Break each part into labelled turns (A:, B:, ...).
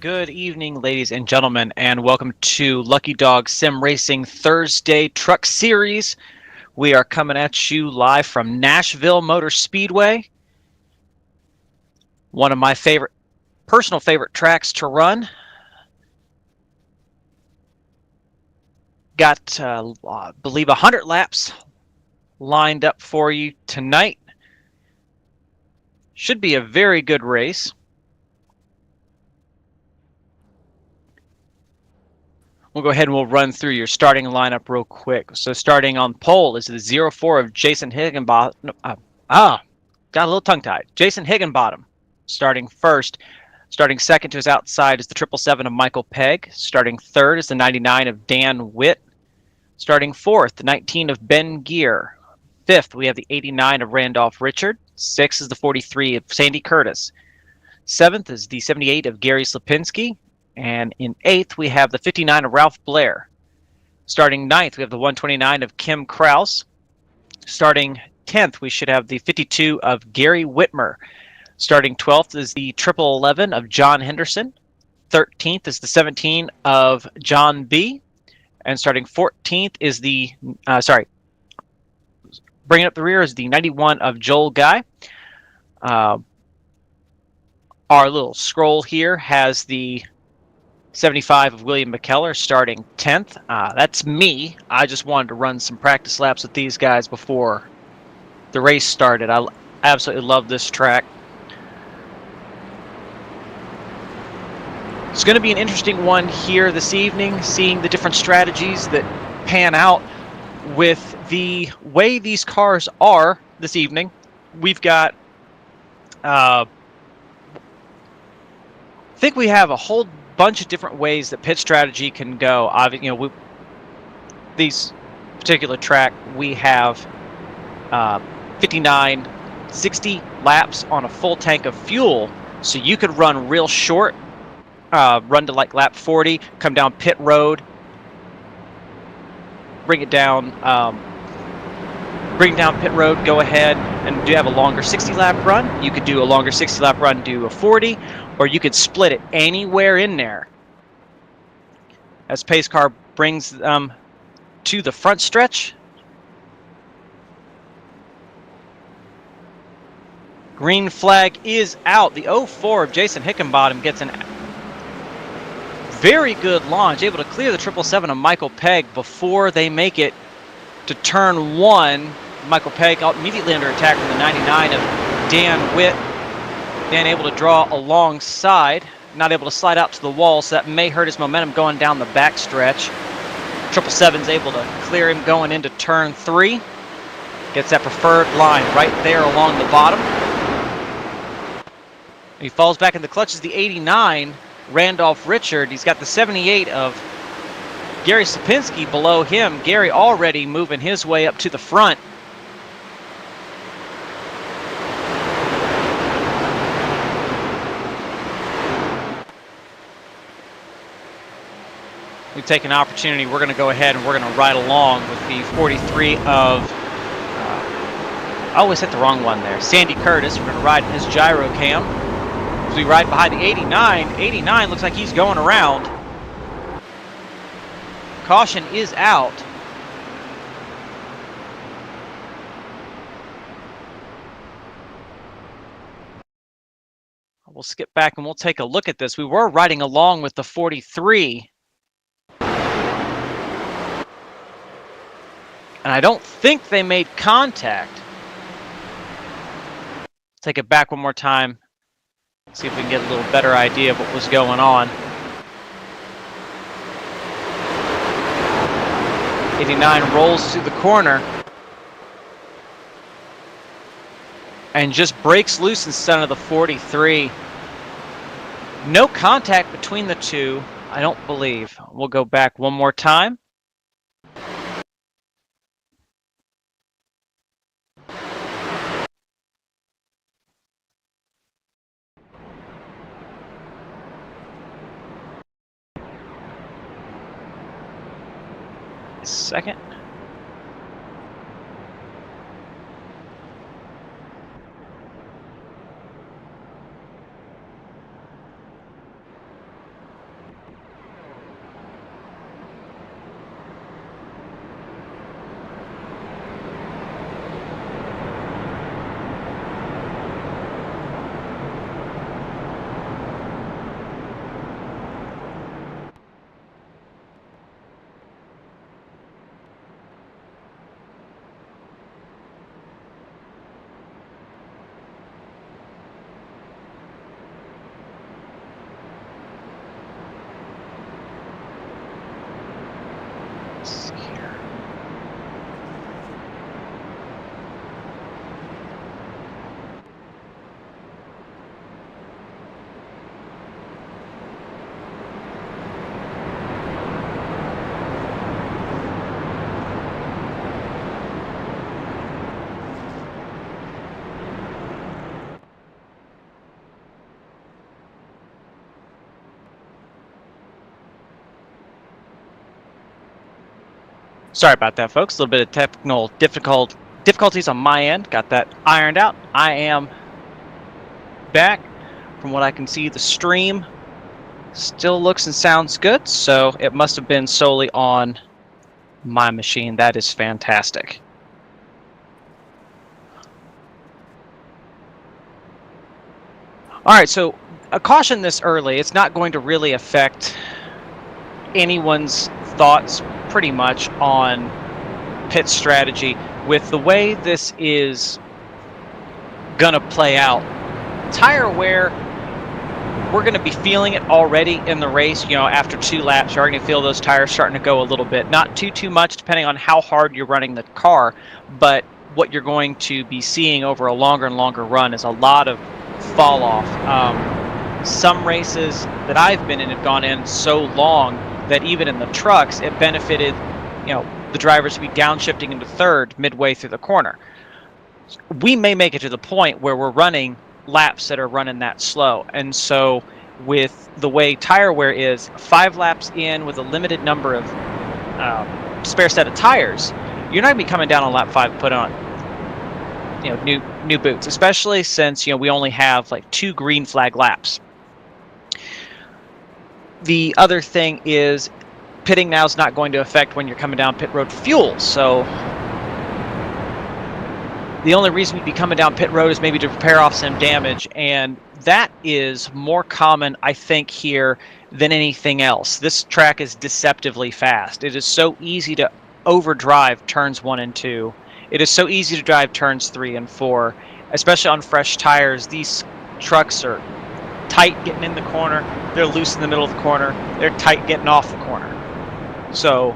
A: Good evening, ladies and gentlemen, and welcome to Lucky Dog Sim Racing Thursday Truck Series. We are coming at you live from Nashville Motor Speedway, one of my personal favorite tracks to run. Got, I believe, 100 laps lined up for you tonight. Should be a very good race. We'll go ahead and we'll run through your starting lineup real quick. So starting on pole is the 04 of Jason Higginbottom. Got a little tongue-tied. Jason Higginbottom starting first. Starting second to his outside is the 777 of Michael Pegg. Starting third is the 99 of Dan Witt. Starting fourth, the 19 of Ben Gear. Fifth, we have the 89 of Randolph Richard. Sixth is the 43 of Sandy Curtis. Seventh is the 78 of Gary Slapinski. And in eighth, we have the 59 of Ralph Blair. Starting ninth, we have the 129 of Kim Kraus. Starting 10th, we should have the 52 of Gary Whitmer. Starting 12th is the 1111 of John Henderson. 13th is the 17 of John B. And starting 14th is bringing up the rear is the 91 of Joel Guy. Our little scroll here has the 75 of William McKellar starting 10th. That's me. I just wanted to run some practice laps with these guys before the race started. I absolutely love this track. It's going to be an interesting one here this evening, seeing the different strategies that pan out with the way these cars are this evening. We've got, I think we have a whole bunch of different ways that pit strategy can go. These particular track, we have 59, 60 laps on a full tank of fuel, so you could run real short, run to like lap 40, come down pit road, bring down pit road, go ahead and do have a longer 60 lap run. You could do a longer 60 lap run, do a 40, or you could split it anywhere in there. As pace car brings to the front stretch. Green flag is out. The 04 of Jason Higginbottom gets an very good launch, able to clear the 777 of Michael Pegg before they make it to turn one. Michael Pegg immediately under attack from the 99 of Dan Witt. Dan able to draw alongside, not able to slide out to the wall, so that may hurt his momentum going down the back stretch. 777's able to clear him going into turn three. Gets that preferred line right there along the bottom. He falls back in the clutches, the 89, Randolph Richard. He's got the 78 of Gary Slapinski below him. Gary already moving his way up to the front. We take an opportunity. We're going to go ahead and we're going to ride along with the 43 of, I always hit the wrong one there, Sandy Curtis. We're going to ride in his gyro cam. As we ride behind the 89. 89 looks like he's going around. Caution is out. We'll skip back and we'll take a look at this. We were riding along with the 43. And I don't think they made contact. Take it back one more time. See if we can get a little better idea of what was going on. 89 rolls through the corner and just breaks loose instead of the 43. No contact between the two, I don't believe. We'll go back one more time. Second. Sorry about that, folks. A little bit of technical difficulties on my end. Got that ironed out. I am back. From what I can see, the stream still looks and sounds good, so it must have been solely on my machine. That is fantastic. All right, so a caution this early. It's not going to really affect anyone's thoughts pretty much on pit strategy. With the way this is gonna play out, tire wear, we're gonna be feeling it already in the race. You know, after 2 laps, you're gonna feel those tires starting to go a little bit. Not too much, depending on how hard you're running the car, but what you're going to be seeing over a longer and longer run is a lot of fall off. Some races that I've been in have gone in so long that even in the trucks, it benefited, you know, the drivers to be downshifting into third midway through the corner. We may make it to the point where we're running laps that are running that slow. And so with the way tire wear is, 5 laps in with a limited number of spare set of tires, you're not going to be coming down on lap 5 to put on, you know, new boots, especially since, you know, we only have like 2 green flag laps. The other thing is, pitting now is not going to affect when you're coming down pit road fuel. So the only reason you'd be coming down pit road is maybe to repair off some damage, and that is more common, I think, here than anything else. This track is deceptively fast. It is so easy to overdrive turns 1 and 2. It is so easy to drive turns 3 and 4, especially on fresh tires. These trucks are tight getting in the corner, they're loose in the middle of the corner, they're tight getting off the corner. So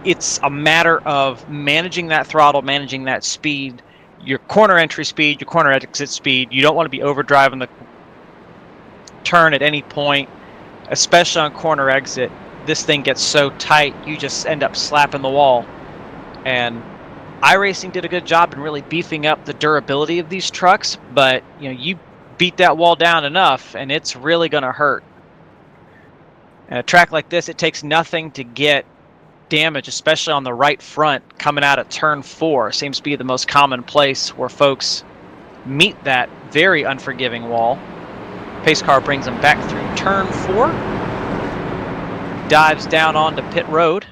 A: it's a matter of managing that throttle, managing that speed, your corner entry speed, your corner exit speed. You don't want to be overdriving the turn at any point, especially on corner exit. This thing gets so tight, you just end up slapping the wall. And iRacing did a good job in really beefing up the durability of these trucks, but you know, you beat that wall down enough and it's really going to hurt. And a track like this, it takes nothing to get damage, especially on the right front coming out of turn 4. Seems to be the most common place where folks meet that very unforgiving wall. Pace car brings them back through turn 4, dives down onto pit road.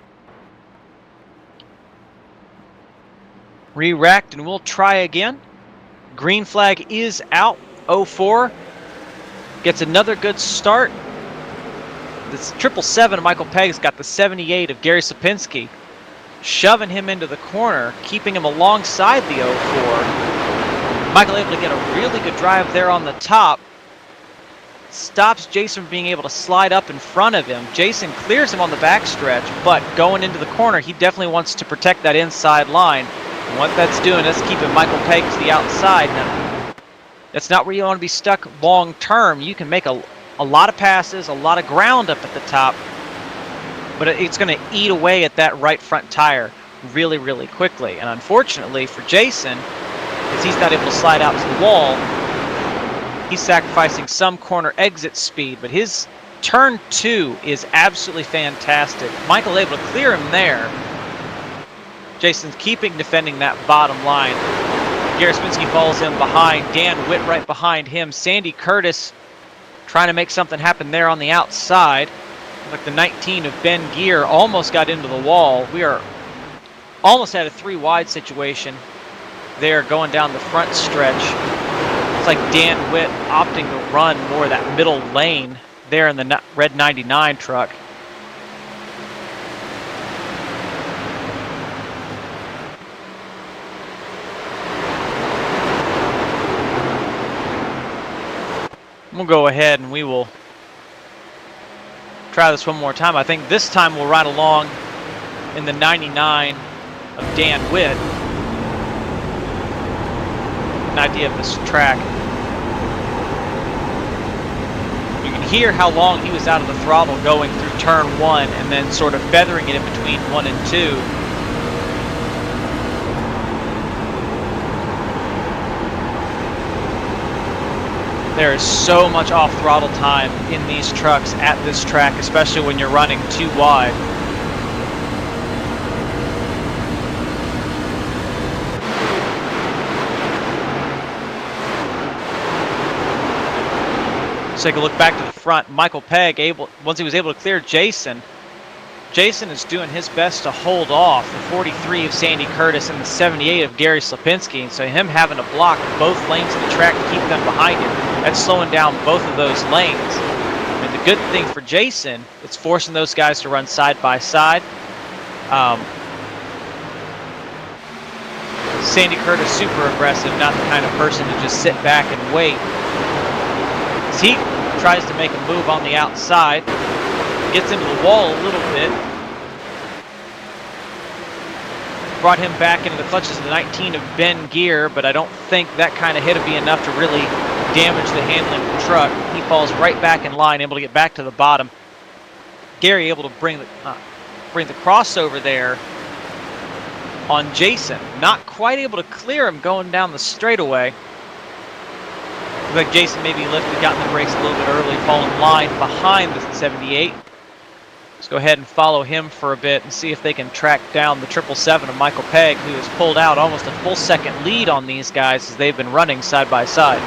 A: Re-racked, and we'll try again. Green flag is out. 04 gets another good start. This 777 of Michael Pegg's got the 78 of Gary Sapinski, shoving him into the corner, keeping him alongside the 04. Michael able to get a really good drive there on the top. Stops Jason from being able to slide up in front of him. Jason clears him on the backstretch, but going into the corner, he definitely wants to protect that inside line. And what that's doing is keeping Michael Pegg to the outside. Now, that's not where you want to be stuck long term. You can make a lot of passes, a lot of ground up at the top, but it's going to eat away at that right front tire really, really quickly. And unfortunately for Jason, as he's not able to slide out to the wall, he's sacrificing some corner exit speed, but his turn 2 is absolutely fantastic. Michael able to clear him there. Jason's defending that bottom line. Gary Sapinski follows him behind. Dan Witt right behind him. Sandy Curtis trying to make something happen there on the outside. Like the 19 of Ben Gear almost got into the wall. We are almost at a 3 wide situation there going down the front stretch. It's like Dan Witt opting to run more of that middle lane there in the red 99 truck. We'll go ahead and we will try this one more time. I think this time we'll ride along in the 99 of Dan Witt. An idea of this track. You can hear how long he was out of the throttle going through turn 1 and then sort of feathering it in between 1 and 2. There is so much off throttle time in these trucks at this track, especially when you're running 2 wide. Let's take a look back to the front. Michael Pegg, once he was able to clear Jason, Jason is doing his best to hold off the 43 of Sandy Curtis and the 78 of Gary Slapinski. And so him having to block both lanes of the track to keep them behind him, that's slowing down both of those lanes. And the good thing for Jason, it's forcing those guys to run side by side. Sandy Curtis, super aggressive, not the kind of person to just sit back and wait. As he tries to make a move on the outside, gets into the wall a little bit. Brought him back into the clutches of the 19 of Ben Gear, but I don't think that kind of hit would be enough to really damage the handling of the truck. He falls right back in line, able to get back to the bottom. Gary able to bring the crossover there on Jason. Not quite able to clear him going down the straightaway. Looks like Jason maybe lifted, got in the brakes a little bit early, fallen in line behind the 78. Let's go ahead and follow him for a bit and see if they can track down the 777 of Michael Pegg, who has pulled out almost a full second lead on these guys as they've been running side by side.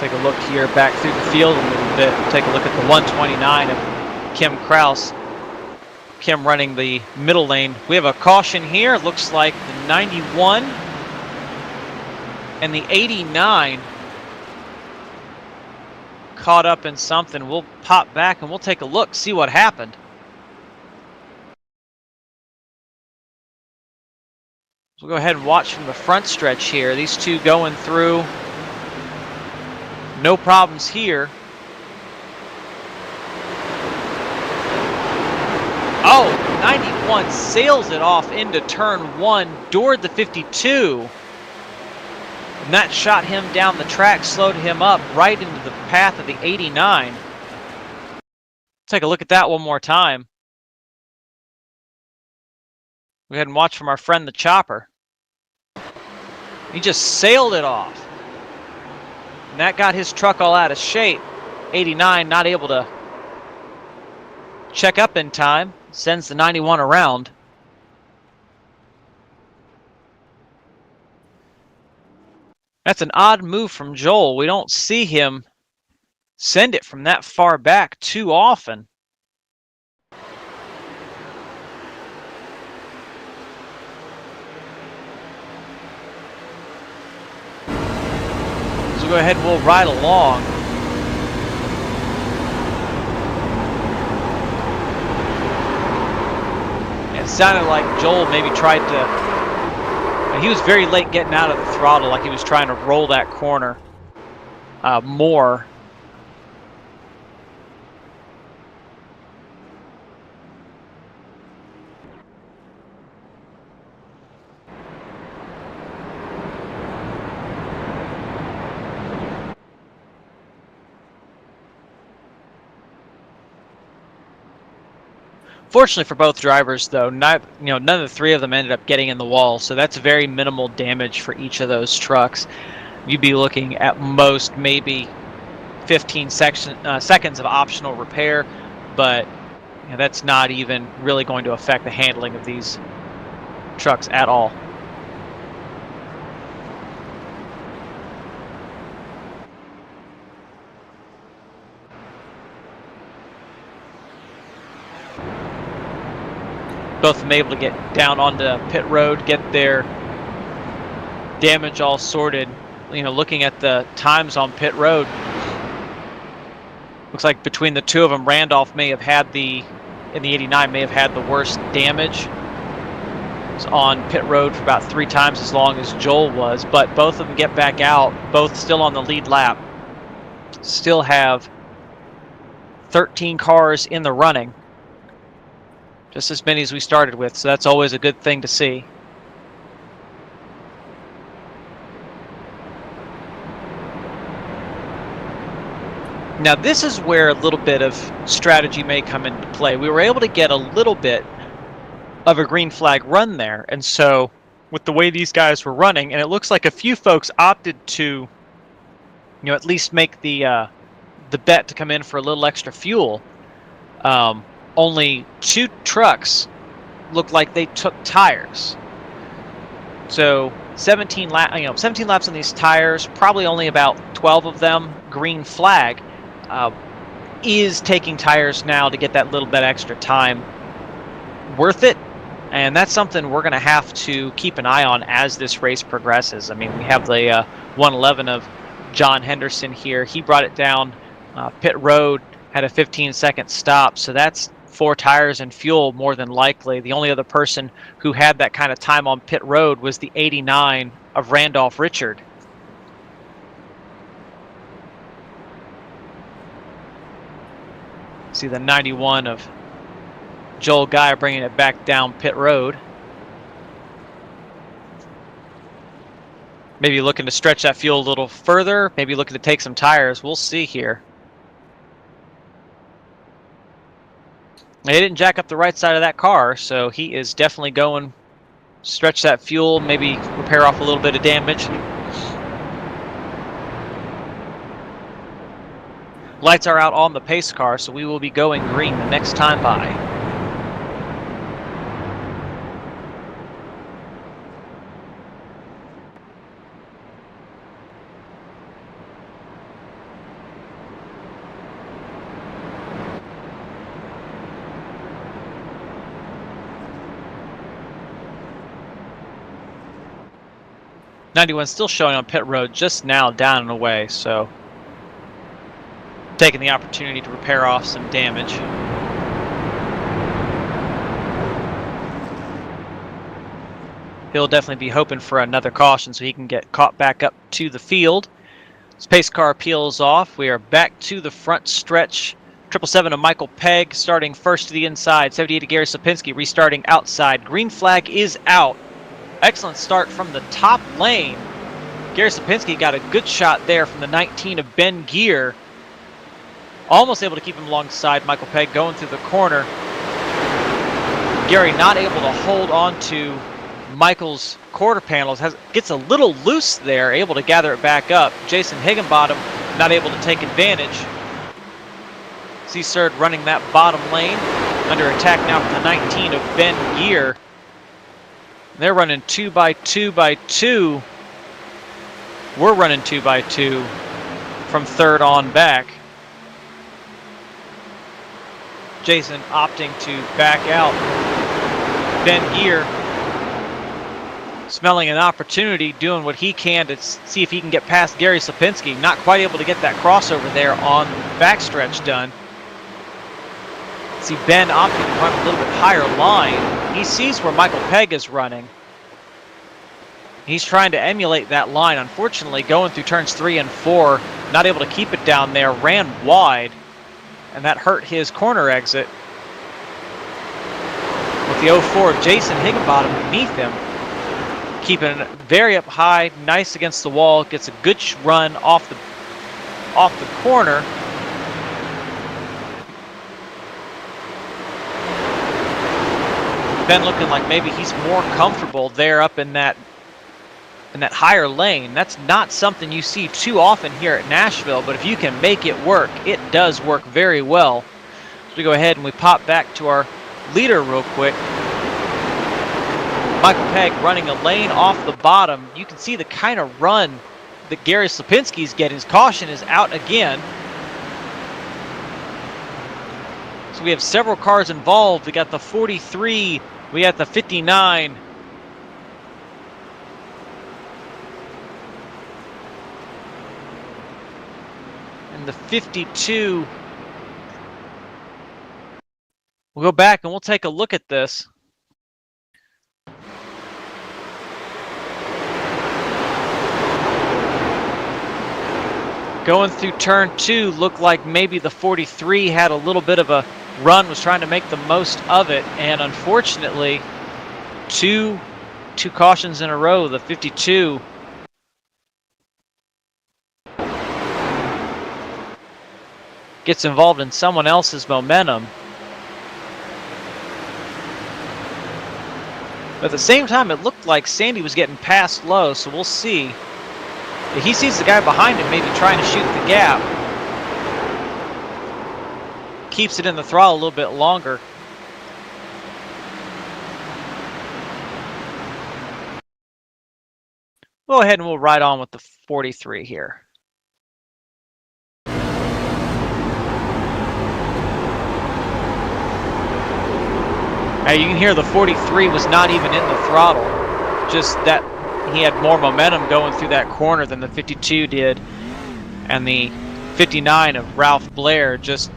A: Let's take a look here back through the field a little bit. We'll take a look at the 129 of Kim Kraus. Kim running the middle lane. We have a caution here. It looks like the 91 and the 89 caught up in something. We'll pop back and we'll take a look, see what happened. We'll go ahead and watch from the front stretch here. These two going through. No problems here. Oh, 91 sails it off into turn one, doored the 52. And that shot him down the track, slowed him up right into the path of the 89. Take a look at that one more time. Go ahead and watch from our friend the Chopper. He just sailed it off. And that got his truck all out of shape. 89 not able to check up in time. Sends the 91 around. That's an odd move from Joel. We don't see him send it from that far back too often. So go ahead and we'll ride along. It sounded like Joel maybe tried to, he was very late getting out of the throttle, like he was trying to roll that corner more. Fortunately for both drivers, though, none of the three of them ended up getting in the wall, so that's very minimal damage for each of those trucks. You'd be looking at most maybe 15 seconds of optional repair, but that's not even really going to affect the handling of these trucks at all. Both of them able to get down onto pit road, get their damage all sorted. Looking at the times on pit road, looks like between the two of them, Randolph may have had in the 89 may have had the worst damage. It's on pit road for about 3 times as long as Joel was, but both of them get back out, both still on the lead lap. Still have 13 cars in the running. Just as many as we started with, so that's always a good thing to see. Now this is where a little bit of strategy may come into play. We were able to get a little bit of a green flag run there, and so with the way these guys were running, and it looks like a few folks opted to at least make the the bet to come in for a little extra fuel. Only 2 trucks looked like they took tires. So 17 laps on these tires, probably only about 12 of them green flag, is taking tires now to get that little bit extra time. Worth it? And that's something we're going to have to keep an eye on as this race progresses. I mean, we have the 111 of John Henderson here. He brought it down pit road, had a 15-second stop, so that's 4 tires and fuel more than likely. The only other person who had that kind of time on pit road was the 89 of Randolph Richard. See the 91 of Joel Guy bringing it back down pit road. Maybe looking to stretch that fuel a little further, maybe looking to take some tires. We'll see here. He didn't jack up the right side of that car, so he is definitely going stretch that fuel, maybe repair off a little bit of damage. Lights are out on the pace car, so we will be going green the next time by. '91 still showing on pit road just now, down and away, so taking the opportunity to repair off some damage. He'll definitely be hoping for another caution so he can get caught back up to the field. His pace car peels off. We are back to the front stretch. 777 of Michael Pegg starting first to the inside. 78 of Gary Sapinski restarting outside. Green flag is out. Excellent start from the top lane. Gary Sapinski got a good shot there from the 19 of Ben Gear. Almost able to keep him alongside Michael Pegg going through the corner. Gary not able to hold on to Michael's quarter panels. Gets a little loose there, able to gather it back up. Jason Higginbottom not able to take advantage. C-Surd running that bottom lane. Under attack now from the 19 of Ben Gear. They're running 2 by 2 by 2. We're running 2 by 2 from third on back. Jason opting to back out. Ben Gear smelling an opportunity, doing what he can to see if he can get past Gary Sapinski. Not quite able to get that crossover there on the backstretch done. See Ben opting to run a little bit higher line. He sees where Michael Pegg is running. He's trying to emulate that line. Unfortunately, going through turns 3 and 4, not able to keep it down there, ran wide, and that hurt his corner exit. With the 04 of Jason Higginbottom beneath him, keeping it very up high, nice against the wall, gets a good run off the corner. Ben looking like maybe he's more comfortable there up in that higher lane. That's not something you see too often here at Nashville, but if you can make it work, it does work very well. So we go ahead and we pop back to our leader real quick. Michael Pegg running a lane off the bottom. You can see the kind of run that Gary Sapinski's getting. His caution is out again. So we have several cars involved. We got the 43, we got the 59. And the 52. We'll go back and we'll take a look at this. Going through turn 2, looked like maybe the 43 had a little bit of a run, was trying to make the most of it, and unfortunately, two cautions in a row. The 52 gets involved in someone else's momentum. But at the same time, it looked like Sandy was getting passed low, so we'll see. He sees the guy behind him maybe trying to shoot the gap. keeps it in the throttle a little bit longer. Go ahead and we'll ride on with the 43 here. You can hear the 43 was not even in the throttle, just that he had more momentum going through that corner than the 52 did, and the 59 of Ralph Blair just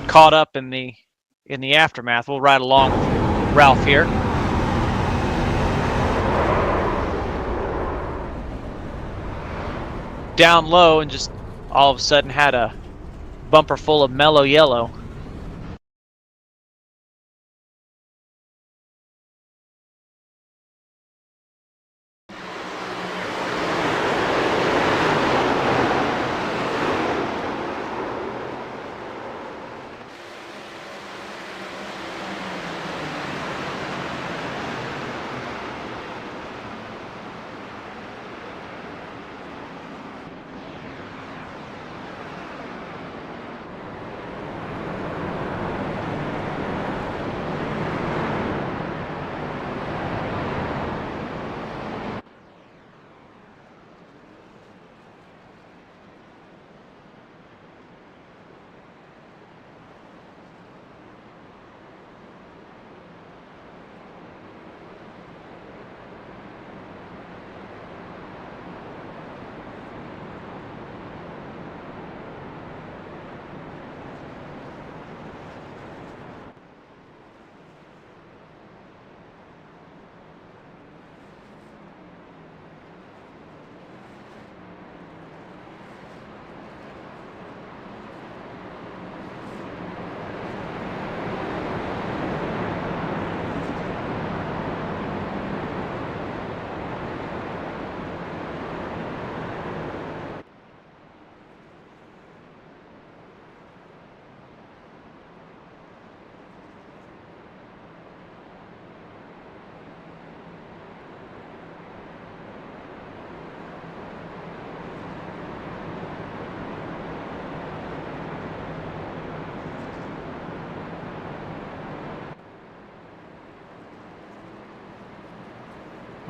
A: caught up in the aftermath. We'll ride along with Ralph here. Down low and just all of a sudden had a bumper full of mellow yellow.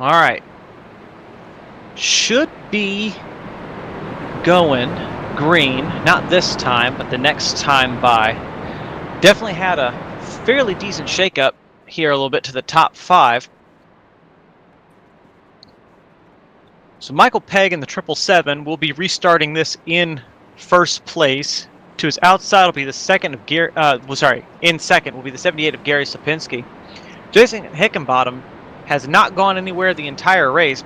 A: All right. Should be going green, not this time, but the next time by. Definitely had a fairly decent shakeup here a little bit to the top 5. So Michael Pegg in the 777 will be restarting this in first place. To his outside will be the second of Gary. In second will be the 78 of Gary Sapinski. Jason Hickenbottom has not gone anywhere the entire race.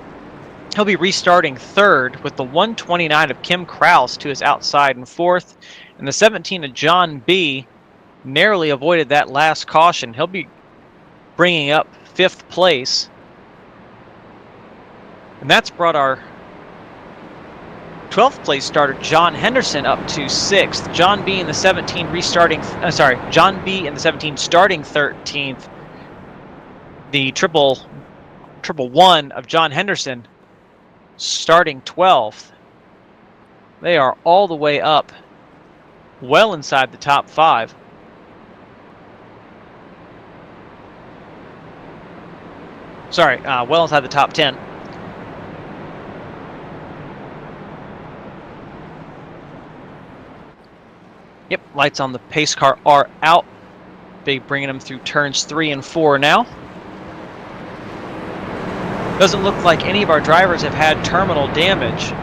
A: He'll be restarting third with the 129 of Kim Kraus to his outside in fourth, and the 17 of John B. narrowly avoided that last caution. He'll be bringing up 5th place, and that's brought our 12th place starter John Henderson up to 6th. John B in the 17 restarting. John B in the 17 starting 13th. The triple one of John Henderson starting 12th. They are all the way up, well inside the top 5. Well inside the top 10. Yep, lights on the pace car are out. Be bringing them through turns 3 and 4 now. Doesn't look like any of our drivers have had terminal damage.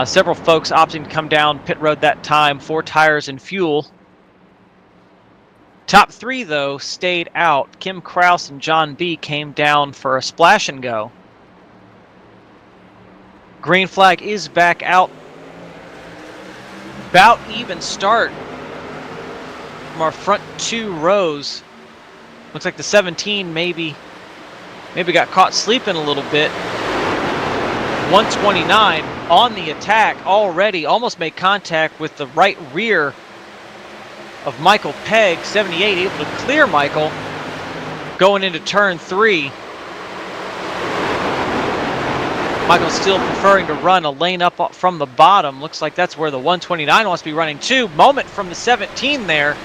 A: Several folks opting to come down pit road that time for tires and fuel. Top 3, though, stayed out. Kim Kraus and John B came down for a splash and go. Green flag is back out. About even start from our front 2 rows. Looks like the 17 maybe got caught sleeping a little bit. 129 on the attack already, almost made contact with the right rear of Michael Pegg. 78 able to clear Michael going into turn 3. Michael's still preferring to run a lane up from the bottom. Looks like that's where the 129 wants to be running too. Moment from the 17 there.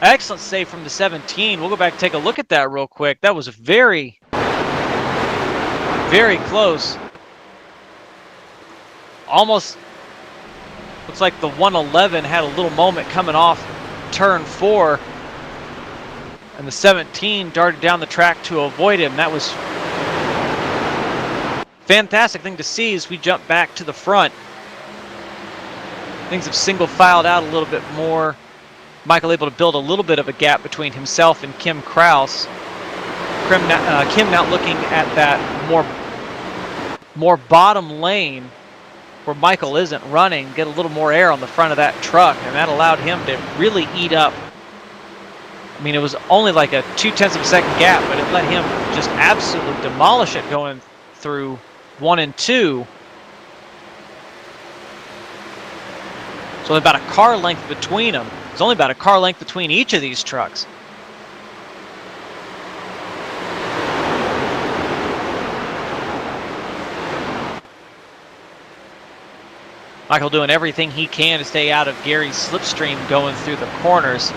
A: Excellent save from the 17. We'll go back and take a look at that real quick. That was very, very close. Almost looks like the 111 had a little moment coming off turn 4. And the 17 darted down the track to avoid him. That was a fantastic thing to see as we jump back to the front. Things have single filed out a little bit more. Michael able to build a little bit of a gap between himself and Kim Kraus. Kim now looking at that more bottom lane where Michael isn't running, get a little more air on the front of that truck, and that allowed him to really eat up. I mean, it was only like a 0.2 of a second gap, but it let him just absolutely demolish it going through 1 and 2. So about a car length between them. There's only about a car length between each of these trucks. Michael doing everything he can to stay out of Gary's slipstream going through the corners.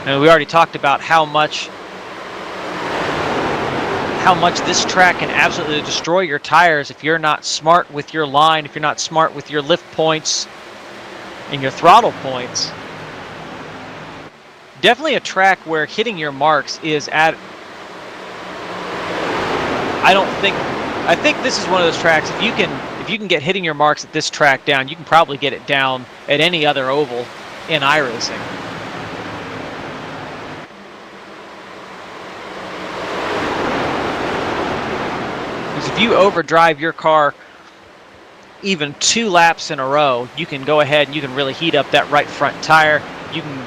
A: And we already talked about how much this track can absolutely destroy your tires if you're not smart with your line, if you're not smart with your lift points and your throttle points. Definitely a track where hitting your marks is at... I think this is one of those tracks, if you can get hitting your marks at this track down, you can probably get it down at any other oval in iRacing. Because if you overdrive your car even 2 laps in a row, you can go ahead and you can really heat up that right front tire. You can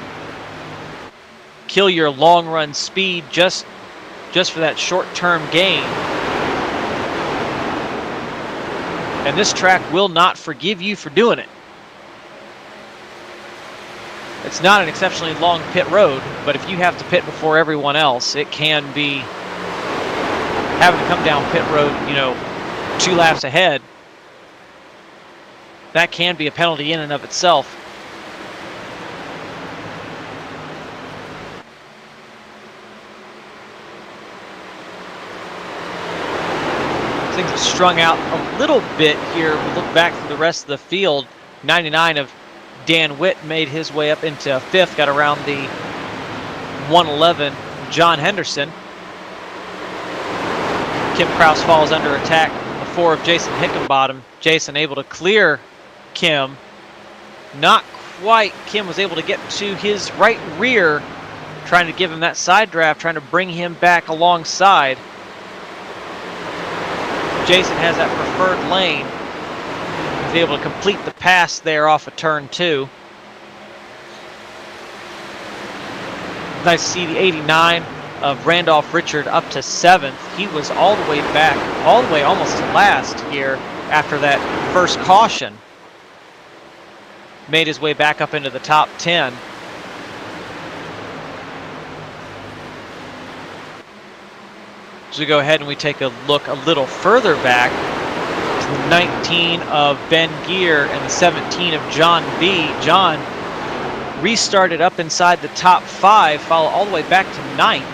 A: kill your long run speed just for that short-term gain. And this track will not forgive you for doing it. It's not an exceptionally long pit road, but if you have to pit before everyone else, it can be having to come down pit road, 2 laps ahead. That can be a penalty in and of itself. Things have strung out a little bit here. We look back through the rest of the field. 99 of Dan Witt made his way up into 5th, got around the 111 John Henderson. Kim Kraus falls under attack. The 4 of Jason Hickenbottom. Jason able to clear Kim. Not quite. Kim was able to get to his right rear, trying to give him that side draft, trying to bring him back alongside. Jason has that preferred lane. He's able to complete the pass there off of turn 2. Nice to see the 89 of Randolph Richard up to 7th. He was all the way back, all the way almost to last here after that first caution. Made his way back up into the top 10. So we go ahead and we take a look a little further back to the 19 of Ben Gear and the 17 of John B. John restarted up inside the top 5, followed all the way back to 9th.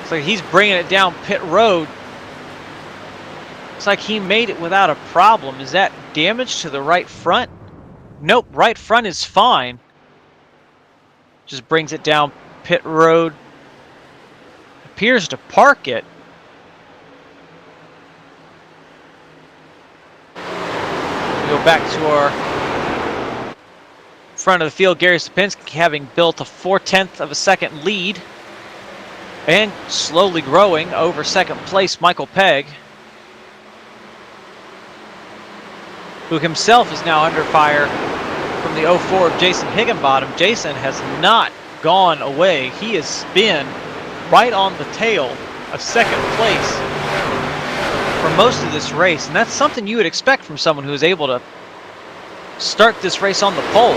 A: Looks like he's bringing it down pit road. Looks like he made it without a problem. Is that damage to the right front? Nope, right front is fine. Just brings it down pit road. Appears to park it. We go back to our front of the field. Gary Sapinski having built a 4/10 of a second lead. And slowly growing over second place, Michael Pegg, who himself is now under fire from the 04 of Jason Higginbottom. Jason has not gone away. He has been right on the tail of second place for most of this race, and that's something you would expect from someone who is able to start this race on the pole.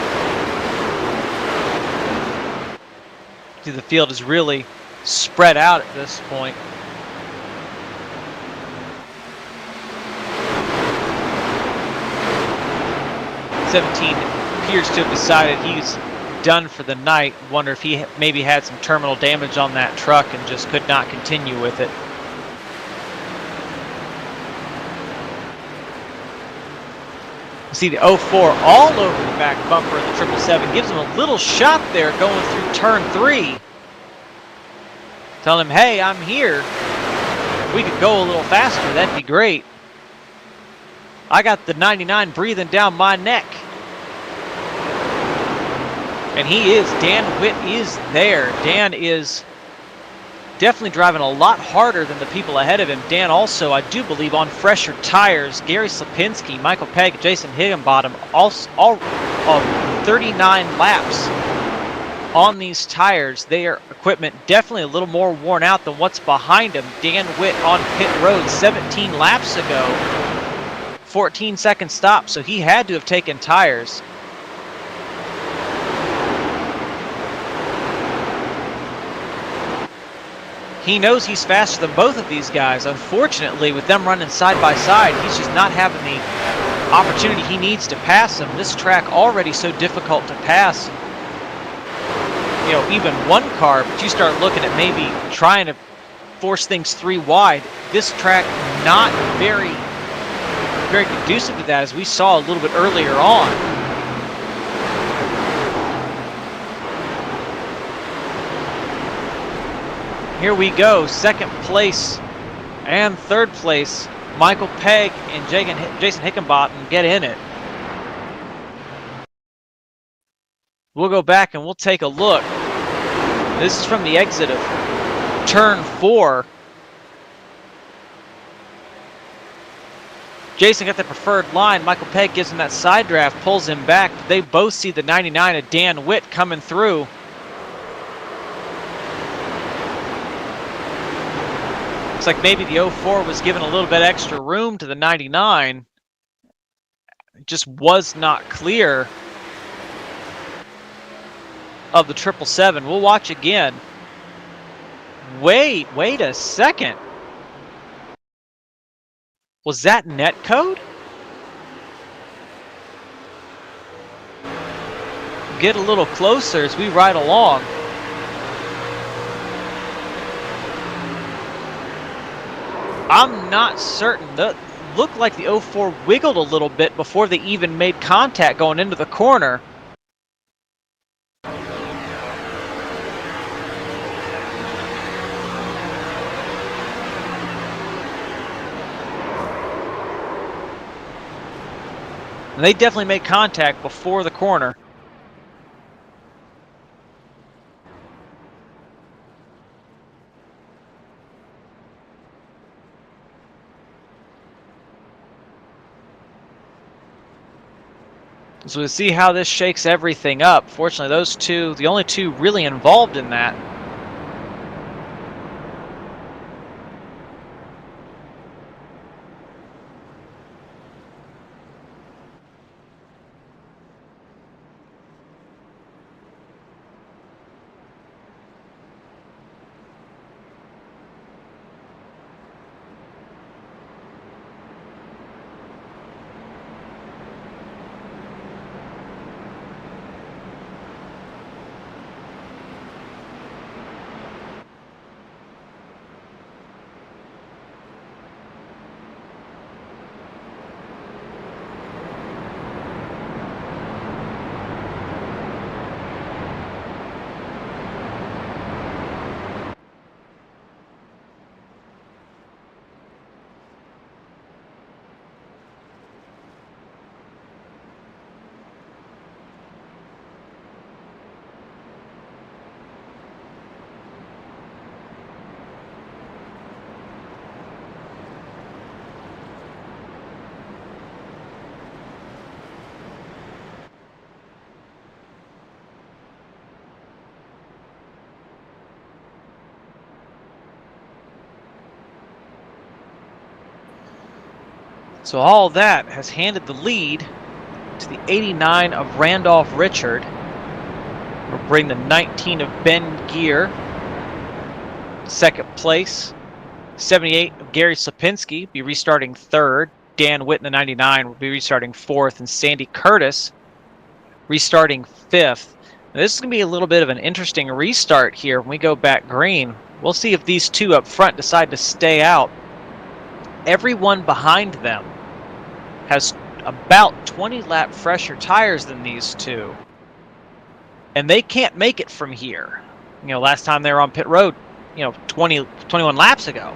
A: The field is really spread out at this point. '17 appears to have decided he's done for the night. Wonder if he maybe had some terminal damage on that truck and just could not continue with it. You see the 04 all over the back bumper of the 777. Gives him a little shot there going through turn 3. Telling him, hey, I'm here. If we could go a little faster, that'd be great. I got the 99 breathing down my neck. And he is, Dan Witt is there. Dan is definitely driving a lot harder than the people ahead of him. Dan also, I do believe, on fresher tires. Gary Slapinski, Michael Pegg, Jason Higginbottom, all 39 laps on these tires. Their equipment definitely a little more worn out than what's behind him. Dan Witt on pit road 17 laps ago, 14-second stop, so he had to have taken tires. He knows he's faster than both of these guys. Unfortunately, with them running side by side, he's just not having the opportunity he needs to pass them. This track already so difficult to pass, you know, even one car, but you start looking at maybe trying to force things 3 wide. This track not very conducive to that, as we saw a little bit earlier on. Here we go, second place and third place. Michael Pegg and Jason Higginbottom get in it. We'll go back and we'll take a look. This is from the exit of turn 4. Jason got the preferred line. Michael Pegg gives him that side draft, pulls him back. They both see the 99 of Dan Witt coming through. Looks like maybe the 04 was given a little bit extra room to the 99. It just was not clear of the 777. We'll watch again. Wait a second. Was that net code? Get a little closer as we ride along. I'm not certain. That looked like the 04 wiggled a little bit before they even made contact going into the corner. And they definitely made contact before the corner. So we'll see how this shakes everything up. Fortunately, those two, the only two really involved in that. So all that has handed the lead to the 89 of Randolph Richard. We'll bring the 19 of Ben Gear. Second place. 78 of Gary Slapinski be restarting third. Dan Witt in the 99 will be restarting fourth. And Sandy Curtis restarting fifth. Now, this is going to be a little bit of an interesting restart here when we go back green. We'll see if these two up front decide to stay out. Everyone behind them has about 20 lap fresher tires than these two. And they can't make it from here. You know, last time they were on pit road, 21 laps ago.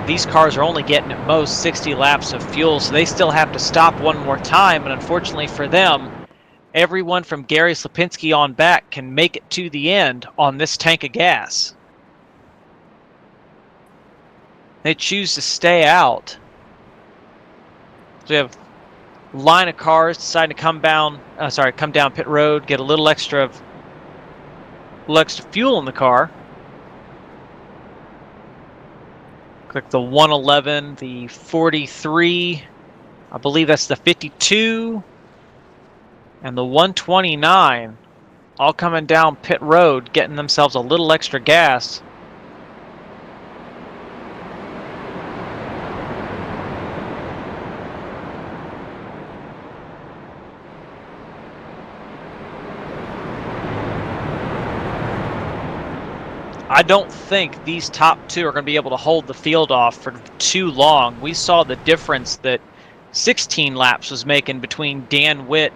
A: These cars are only getting at most 60 laps of fuel, so they still have to stop one more time. And unfortunately for them, everyone from Gary Slapinski on back can make it to the end on this tank of gas. They choose to stay out. So we have a line of cars deciding to come down pit road, get a little extra fuel in the car. Click the 111, the 43, I believe that's the 52, and the 129, all coming down pit road, getting themselves a little extra gas. I don't think these top two are going to be able to hold the field off for too long. We saw the difference that 16 laps was making between Dan Witt,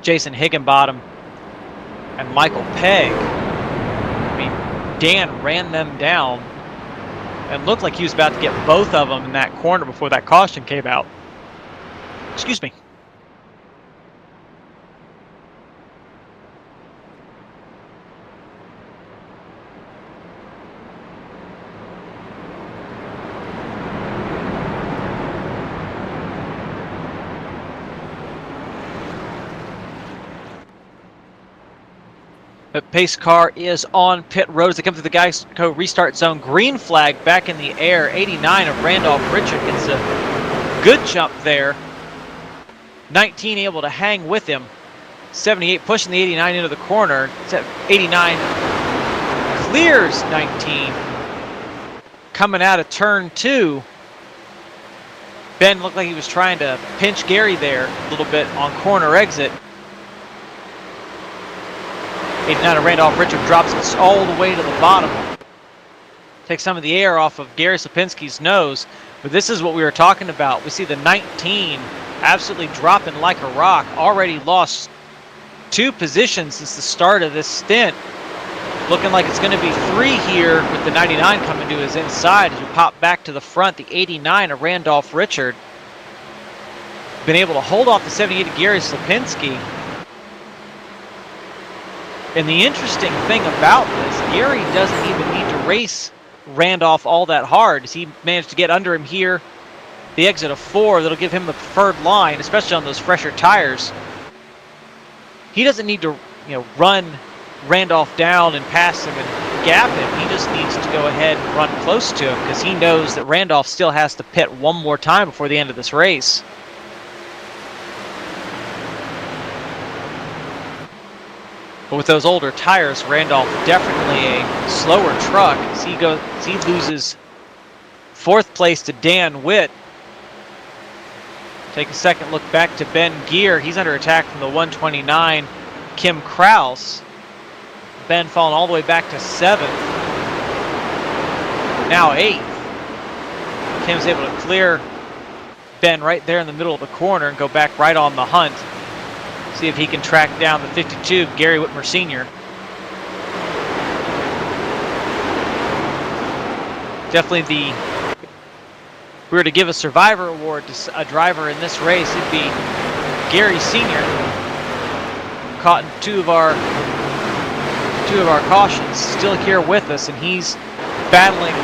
A: Jason Higginbottom, and Michael Pegg. I mean, Dan ran them down and looked like he was about to get both of them in that corner before that caution came out. Excuse me. The pace car is on pit road as they come through the Geico restart zone. Green flag back in the air. 89 of Randolph Richard gets a good jump there. 19 able to hang with him. 78 pushing the 89 into the corner. 89 clears 19. Coming out of turn 2. Ben looked like he was trying to pinch Gary there a little bit on corner exit. 89 of Randolph Richard drops it all the way to the bottom. Takes some of the air off of Gary Slapinski's nose. But this is what we were talking about. We see the 19 absolutely dropping like a rock. Already lost 2 positions since the start of this stint. Looking like it's going to be 3 here with the 99 coming to his inside as we pop back to the front. The 89 of Randolph Richard. Been able to hold off the 78 of Gary Slapinski. And the interesting thing about this, Gary doesn't even need to race Randolph all that hard, as he managed to get under him here. The exit of 4, that'll give him the preferred line, especially on those fresher tires. He doesn't need to, run Randolph down and pass him and gap him. He just needs to go ahead and run close to him because he knows that Randolph still has to pit one more time before the end of this race. But with those older tires, Randolph definitely a slower truck. As he loses 4th place to Dan Witt. Take a second look back to Ben Gear. He's under attack from the 129, Kim Kraus. Ben falling all the way back to 7th. Now 8th. Kim's able to clear Ben right there in the middle of the corner and go back right on the hunt. See if he can track down the 52, Gary Whitmer Sr. Definitely if we were to give a survivor award to a driver in this race, it'd be Gary Sr. Caught in two of our cautions, still here with us, and he's battling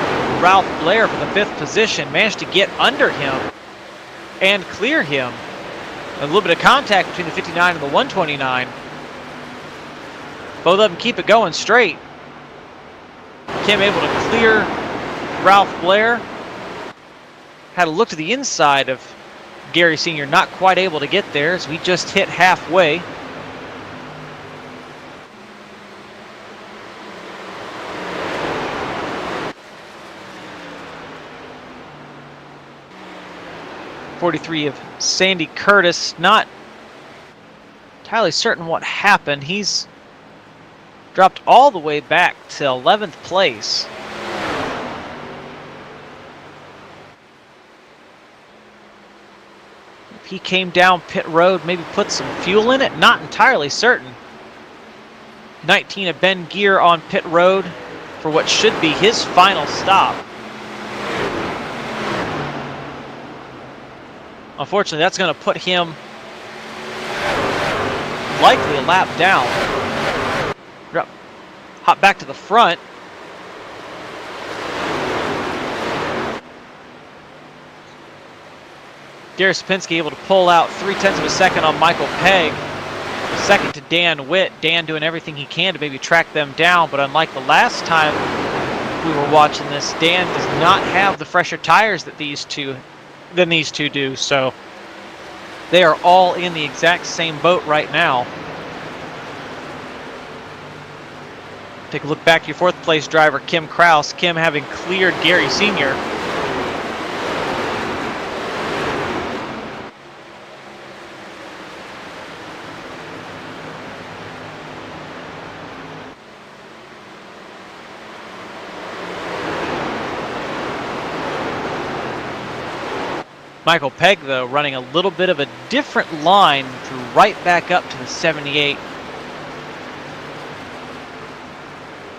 A: Ralph Blair for the 5th position. Managed to get under him and clear him. A little bit of contact between the 59 and the 129. Both of them keep it going straight. Kim able to clear Ralph Blair. had a look to the inside of Gary Sr., not quite able to get there as we just hit halfway. '43 of Sandy Curtis, not entirely certain what happened. He's dropped all the way back to 11th place. If he came down pit road, maybe put some fuel in it, not entirely certain. 19 of Ben Gear on pit road for what should be his final stop. Unfortunately, that's going to put him likely a lap down. Hop back to the front. Gary Sapinski able to pull out 0.3 of a second on Michael Pegg. Second to Dan Witt. Dan doing everything he can to maybe track them down, but unlike the last time we were watching this, Dan does not have the fresher tires that these two do, so they are all in the exact same boat right now. Take a look back to your 4th place driver, Kim Kraus. Kim having cleared Gary Sr. Michael Pegg, though, running a little bit of a different line, drew right back up to the 78.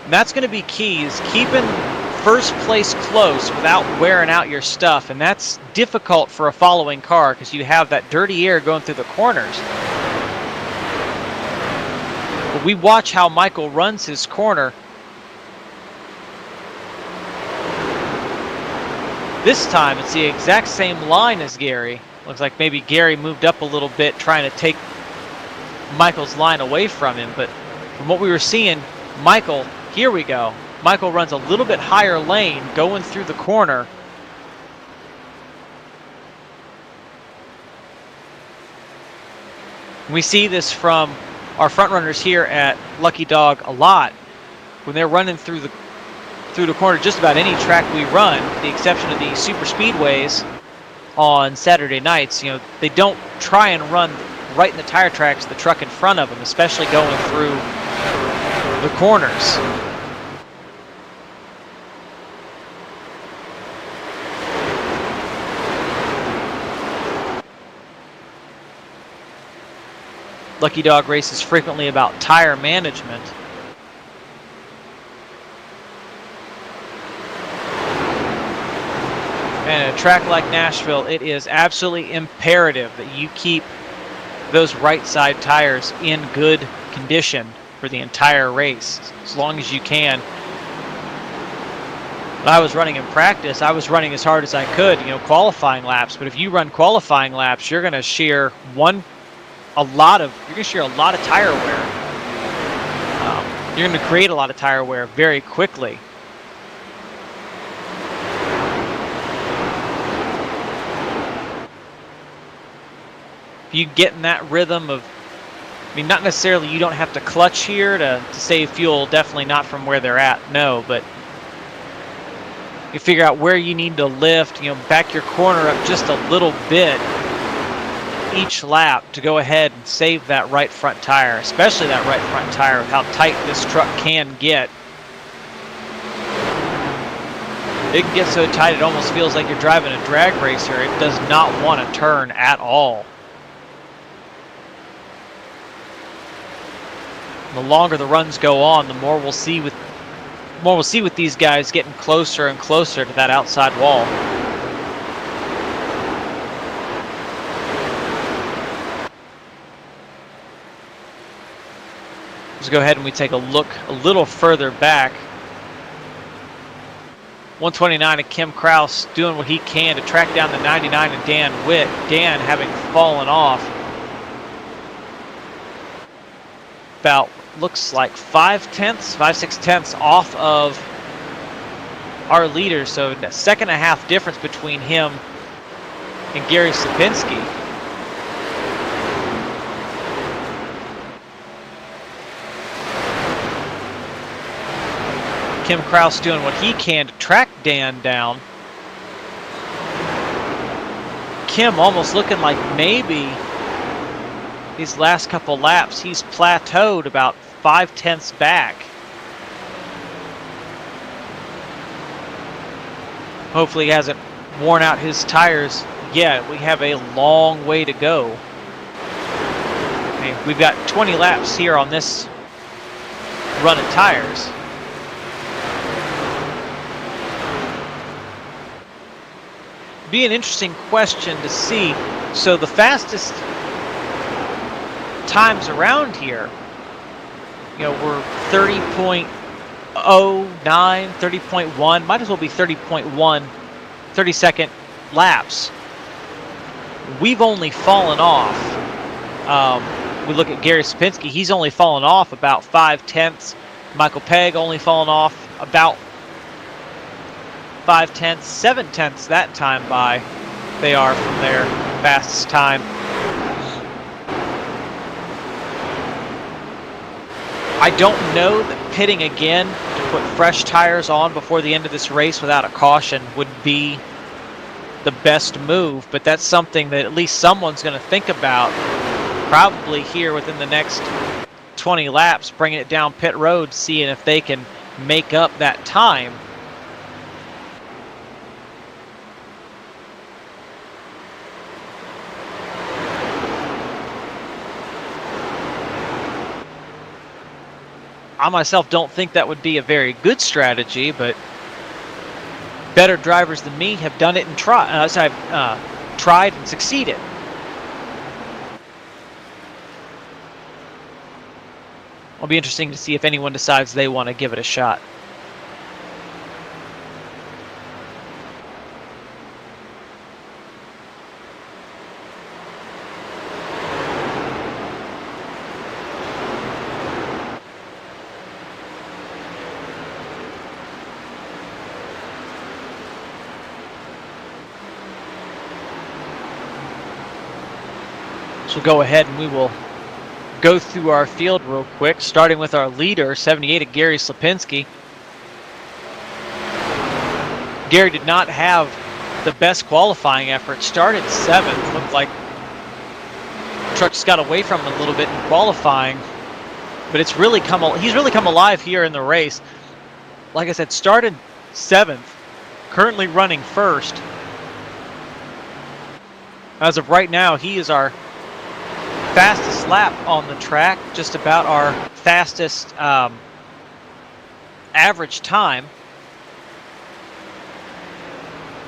A: And that's going to be key, is keeping first place close without wearing out your stuff. And that's difficult for a following car because you have that dirty air going through the corners. But we watch how Michael runs his corner. This time, it's the exact same line as Gary. Looks like maybe Gary moved up a little bit, trying to take Michael's line away from him. But from what we were seeing, Michael, here we go. Michael runs a little bit higher lane, going through the corner. We see this from our front runners here at Lucky Dog a lot. When they're running through the corner, just about any track we run, with the exception of the super speedways on Saturday nights, you know, they don't try and run right in the tire tracks of the truck in front of them, especially going through the corners. Lucky Dog races frequently about tire management. And a track like Nashville, it is absolutely imperative that you keep those right side tires in good condition for the entire race, as long as you can. When I was running in practice, I was running as hard as I could, you know, qualifying laps. But if you run qualifying laps, you're going to share a lot of tire wear. You're going to create a lot of tire wear very quickly. If you get in that rhythm of, I mean, not necessarily you don't have to clutch here to save fuel, definitely not from where they're at, no, but you figure out where you need to lift, you know, back your corner up just a little bit each lap to go ahead and save that right front tire, especially that right front tire with how tight this truck can get. It can get so tight it almost feels like you're driving a drag racer. It does not want to turn at all. The longer the runs go on, the more we'll see with these guys getting closer and closer to that outside wall. Let's go ahead and we take a look a little further back. 129 of Kim Kraus doing what he can to track down the 99 of Dan Witt. Dan having fallen off about, looks like 5/6 off of our leader. So a second and a half difference between him and Gary Slipinski. Kim Kraus doing what he can to track Dan down. Kim almost looking like maybe these last couple laps he's plateaued about 5/10 back. Hopefully he hasn't worn out his tires yet. We have a long way to go. Okay, we've got 20 laps here on this run of tires. Be an interesting question to see. So the fastest times around here, were 30.09, 30.1, might as well be 30.1, 30-second laps. We've only fallen off. We look at Gary Slipinski, he's only fallen off about 5/10. Michael Pegg only fallen off about 5/10, 7/10 that time by. They are from their fastest time. I don't know that pitting again to put fresh tires on before the end of this race without a caution would be the best move, but that's something that at least someone's going to think about probably here within the next 20 laps, bringing it down pit road, seeing if they can make up that time. I myself don't think that would be a very good strategy, but better drivers than me have done it and tried and succeeded. It'll be interesting to see if anyone decides they want to give it a shot. We'll go ahead and we will go through our field real quick, starting with our leader, 78 of Gary Slipinski. Gary did not have the best qualifying effort. Started 7th. Looked like the truck just got away from him a little bit in qualifying, but he's really come alive here in the race. Like I said, started 7th, currently running 1st. As of right now, he is our fastest lap on the track, just about our fastest average time.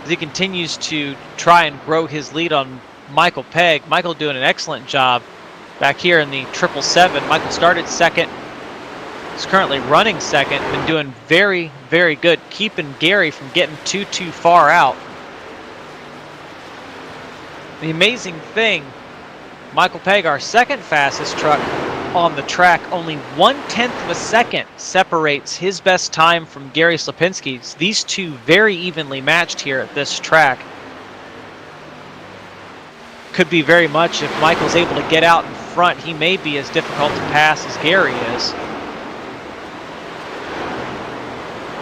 A: As he continues to try and grow his lead on Michael Pegg. Michael doing an excellent job back here in the 777. Michael started 2nd. He's currently running 2nd. Been doing very, very good, keeping Gary from getting too far out. The amazing thing, Michael Pegg, our 2nd fastest truck on the track, only 1/10 of a second separates his best time from Gary Slipinski's. These two very evenly matched here at this track. Could be very much, if Michael's able to get out in front, he may be as difficult to pass as Gary is.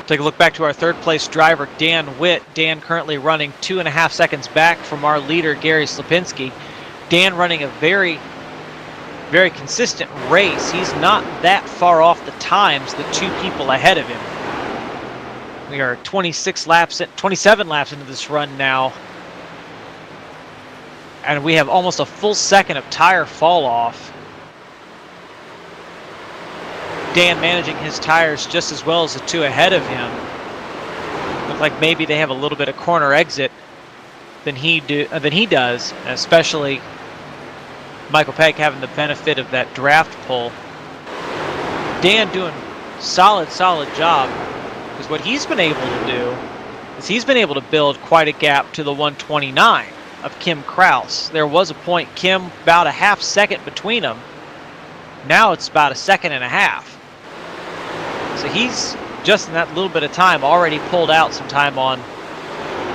A: Take a look back to our 3rd place driver, Dan Witt. Dan currently running 2.5 seconds back from our leader, Gary Slipinski. Dan running a very, very consistent race. He's not that far off the times, the 2 people ahead of him. We are 27 laps into this run now, and we have almost a full second of tire fall off. Dan managing his tires just as well as the 2 ahead of him. Look like maybe they have a little bit of corner exit than he does, especially Michael Pegg having the benefit of that draft pull. Dan doing solid job, because what he's been able to do is he's been able to build quite a gap to the 129 of Kim Kraus. There was a point, Kim, about a half second between them. Now it's about 1.5 seconds. So he's, just in that little bit of time, already pulled out some time on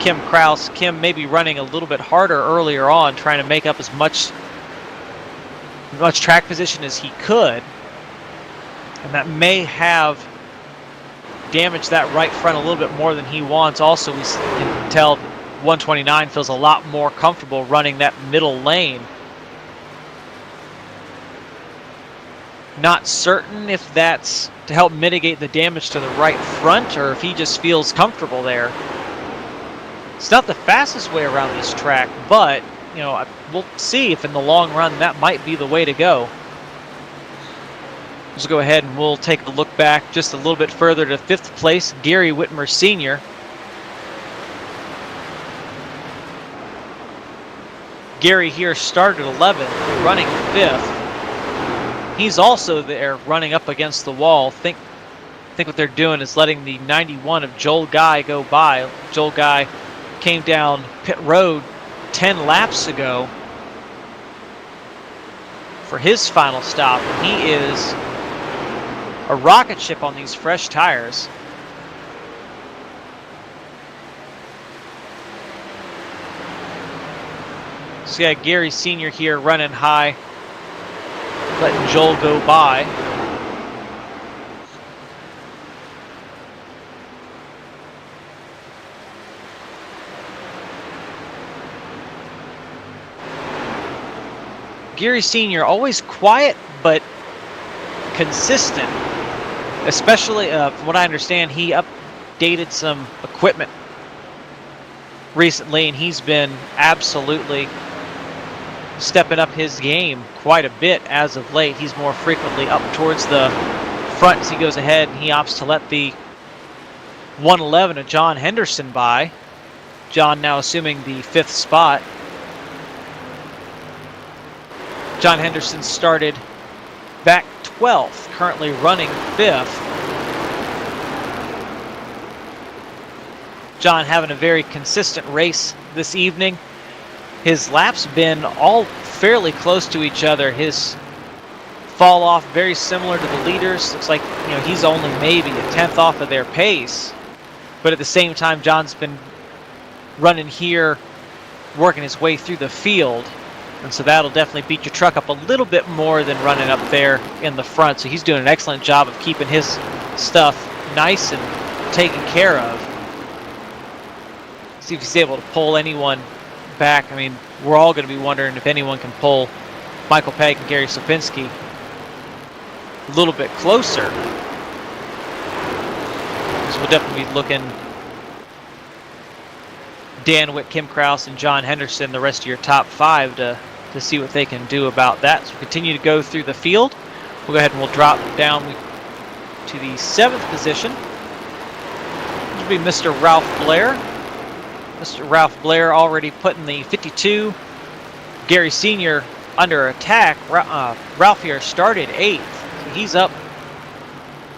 A: Kim Kraus. Kim maybe running a little bit harder earlier on, trying to make up as much track position as he could. And that may have damaged that right front a little bit more than he wants. Also, we can tell 129 feels a lot more comfortable running that middle lane. Not certain if that's to help mitigate the damage to the right front or if he just feels comfortable there. It's not the fastest way around this track, but we'll see if in the long run that might be the way to go. Let's go ahead and we'll take a look back just a little bit further to 5th place, Gary Whitmer Sr. Gary here started 11th, running 5th. He's also there running up against the wall. Think what they're doing is letting the 91 of Joel Guy go by. Joel Guy came down pit road 10 laps ago for his final stop. He is a rocket ship on these fresh tires. So yeah, Gary Sr. here running high, letting Joel go by. Gary Sr. always quiet but consistent. Especially, from what I understand, he updated some equipment recently, and he's been absolutely stepping up his game quite a bit as of late. He's more frequently up towards the front as he goes ahead, and he opts to let the 111 of John Henderson by. John now assuming the 5th spot. John Henderson started back 12th, currently running 5th. John having a very consistent race this evening. His laps been all fairly close to each other. His fall off very similar to the leaders. Looks like he's only maybe a 10th off of their pace. But at the same time, John's been running here, working his way through the field. And so that'll definitely beat your truck up a little bit more than running up there in the front. So he's doing an excellent job of keeping his stuff nice and taken care of. See if he's able to pull anyone back. I mean, we're all going to be wondering if anyone can pull Michael Pegg and Gary Sopinski a little bit closer. So we'll definitely be looking Dan Witt, Kim Kraus, and John Henderson, the rest of your top 5 to see what they can do about that. So continue to go through the field. We'll go ahead and we'll drop down to the 7th position. This will be Mr. Ralph Blair. Mr. Ralph Blair already putting the 52. Gary Sr. under attack. Ralph here started 8th. So he's up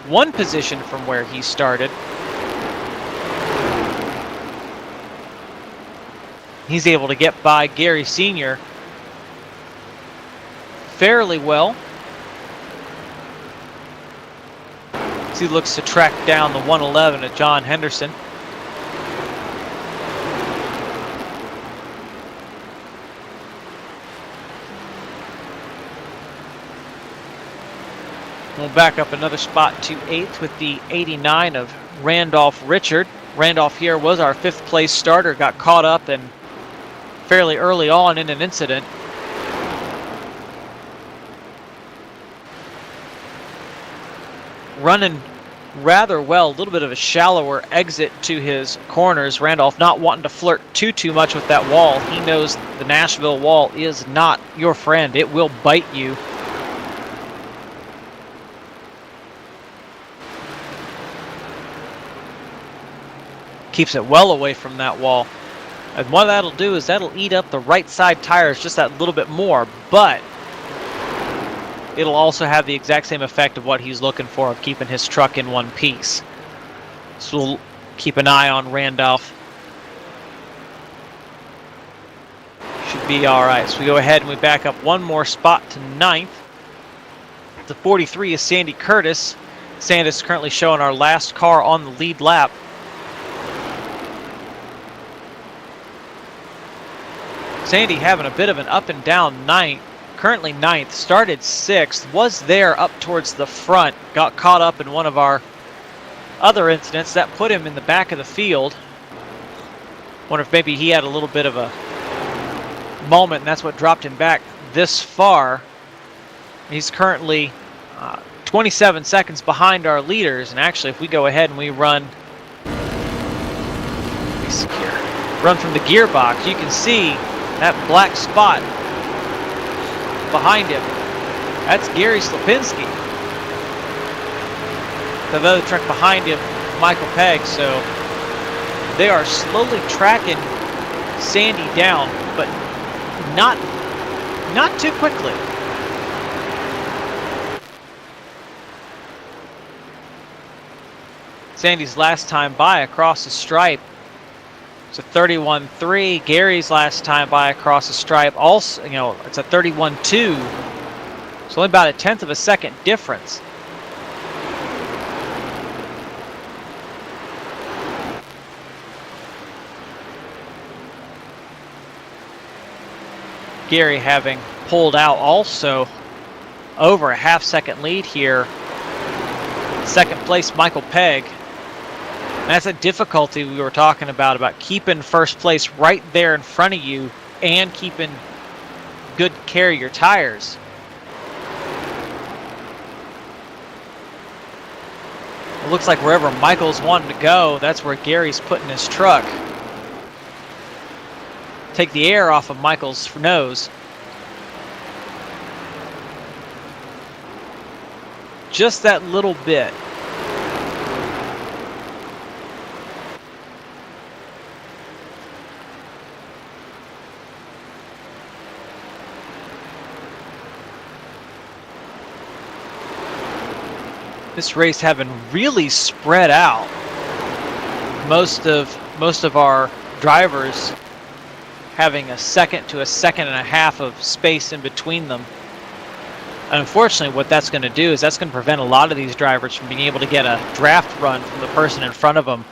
A: 1 position from where he started. He's able to get by Gary Sr. fairly well. As he looks to track down the 111 of John Henderson. We'll back up another spot to 8th with the 89 of Randolph Richard. Randolph here was our 5th place starter, got caught up and fairly early on in an incident. Running rather well, a little bit of a shallower exit to his corners. Randolph not wanting to flirt too much with that wall. He knows the Nashville wall is not your friend. It will bite you. Keeps it well away from that wall. And what that'll do is that'll eat up the right side tires just that little bit more, but it'll also have the exact same effect of what he's looking for, of keeping his truck in one piece. So we'll keep an eye on Randolph. Should be all right. So we go ahead and we back up 1 more spot to 9th. The 43 is Sandy Curtis. Sandus currently showing our last car on the lead lap. Sandy having a bit of an up and down night. Currently 9th, started 6th, was there up towards the front, got caught up in one of our other incidents that put him in the back of the field. Wonder if maybe he had a little bit of a moment and that's what dropped him back this far. He's currently 27 seconds behind our leaders, and actually if we go ahead and we run from the gearbox, you can see that black spot behind him. That's Gary Slapinski. The other truck behind him, Michael Pegg. So they are slowly tracking Sandy down, but not too quickly. Sandy's last time by across the stripe, it's a 31.3. Gary's last time by across the stripe, also, it's a 31.2. It's only about a 1/10 of a second difference. Gary having pulled out also over a half-second lead here. Second place, Michael Pegg. And that's a difficulty we were talking about keeping first place right there in front of you and keeping good care of your tires. It looks like wherever Michael's wanting to go, that's where Gary's putting his truck. Take the air off of Michael's nose. Just that little bit. This race having really spread out. Most of our drivers having a second to a second and a half of space in between them. And unfortunately, what that's going to do is that's going to prevent a lot of these drivers from being able to get a draft run from the person in front of them.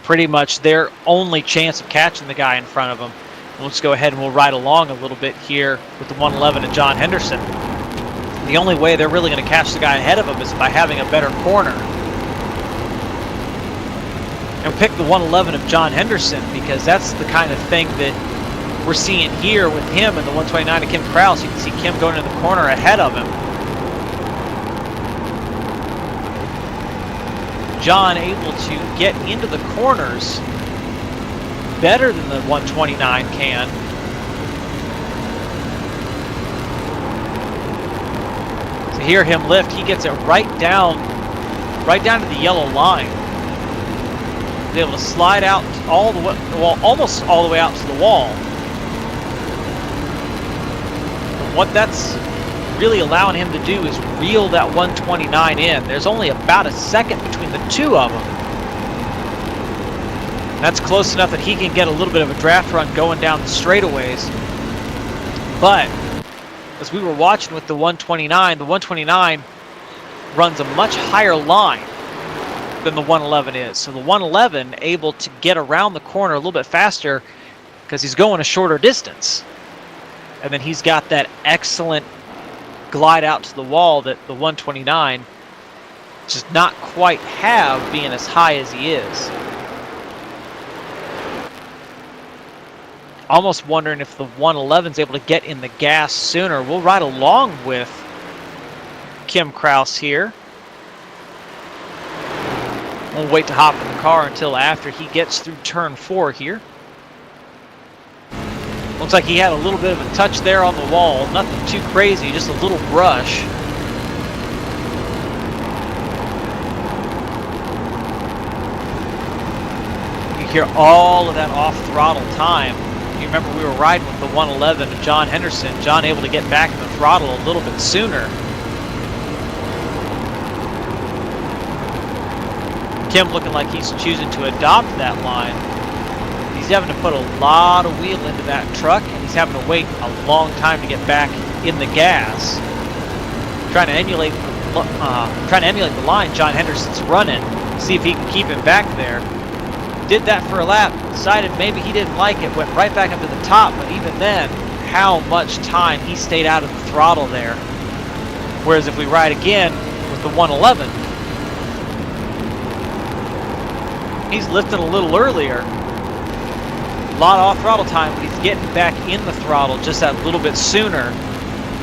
A: Pretty much their only chance of catching the guy in front of them. And let's go ahead and we'll ride along a little bit here with the 111 and John Henderson. The only way they're really going to catch the guy ahead of them is by having a better corner. And pick the 111 of John Henderson because that's the kind of thing that we're seeing here with him and the 129 of Kim Kraus. You can see Kim going into the corner ahead of him. John able to get into the corners better than the 129 can. To hear him lift, he gets it right down to the yellow line. He's able to slide out all the way, well, almost all the way out to the wall. What that's really allowing him to do is reel that 129 in. There's only about a second between the two of them. That's close enough that he can get a little bit of a draft run going down the straightaways. But as we were watching with the 129 runs a much higher line than the 111 is. So the 111 able to get around the corner a little bit faster because he's going a shorter distance. And then he's got that excellent glide out to the wall that the 129 does not quite have, being as high as he is. Almost wondering if the 111 is able to get in the gas sooner. We'll ride along with Kim Kraus here. We'll wait to hop in the car until after he gets through turn 4 here. Looks like he had a little bit of a touch there on the wall. Nothing too crazy, just a little brush. You hear all of that off-throttle time. You remember we were riding with the 111 of John Henderson. John able to get back in the throttle a little bit sooner. Kim looking like he's choosing to adopt that line. He's having to put a lot of wheel into that truck, and he's having to wait a long time to get back in the gas. Trying to emulate the line John Henderson's running. See if he can keep him back there. Did that for a lap, decided maybe he didn't like it, went right back up to the top, but even then, how much time he stayed out of the throttle there. Whereas if we ride again with the 111, he's lifting a little earlier. A lot of off-throttle time, but he's getting back in the throttle just that little bit sooner.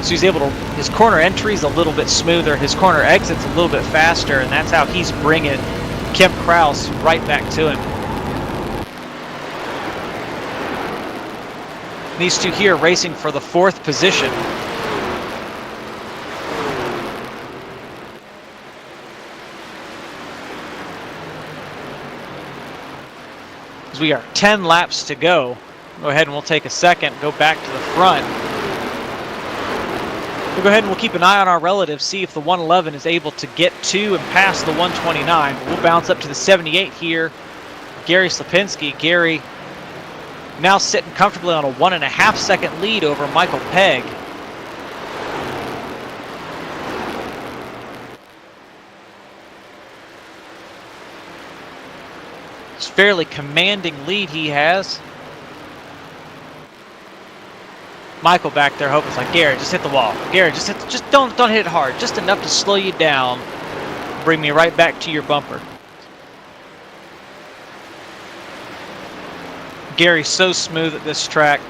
A: So he's able to, his corner entry's a little bit smoother, his corner exit's a little bit faster, and that's how he's bringing Kemp Kraus right back to him. These two here racing for the 4th position. As we are 10 laps to go. Go ahead and we'll take a second, go back to the front. We'll go ahead and we'll keep an eye on our relatives, see if the 111 is able to get to and past the 129. We'll bounce up to the 78 here. Gary Slapinski. Gary now sitting comfortably on a 1.5 second lead over Michael Pegg. It's a fairly commanding lead he has. Michael back there hoping, like, Gary, just hit the wall. Gary, just don't hit it hard. Just enough to slow you down. Bring me right back to your bumper. Gary's so smooth at this track.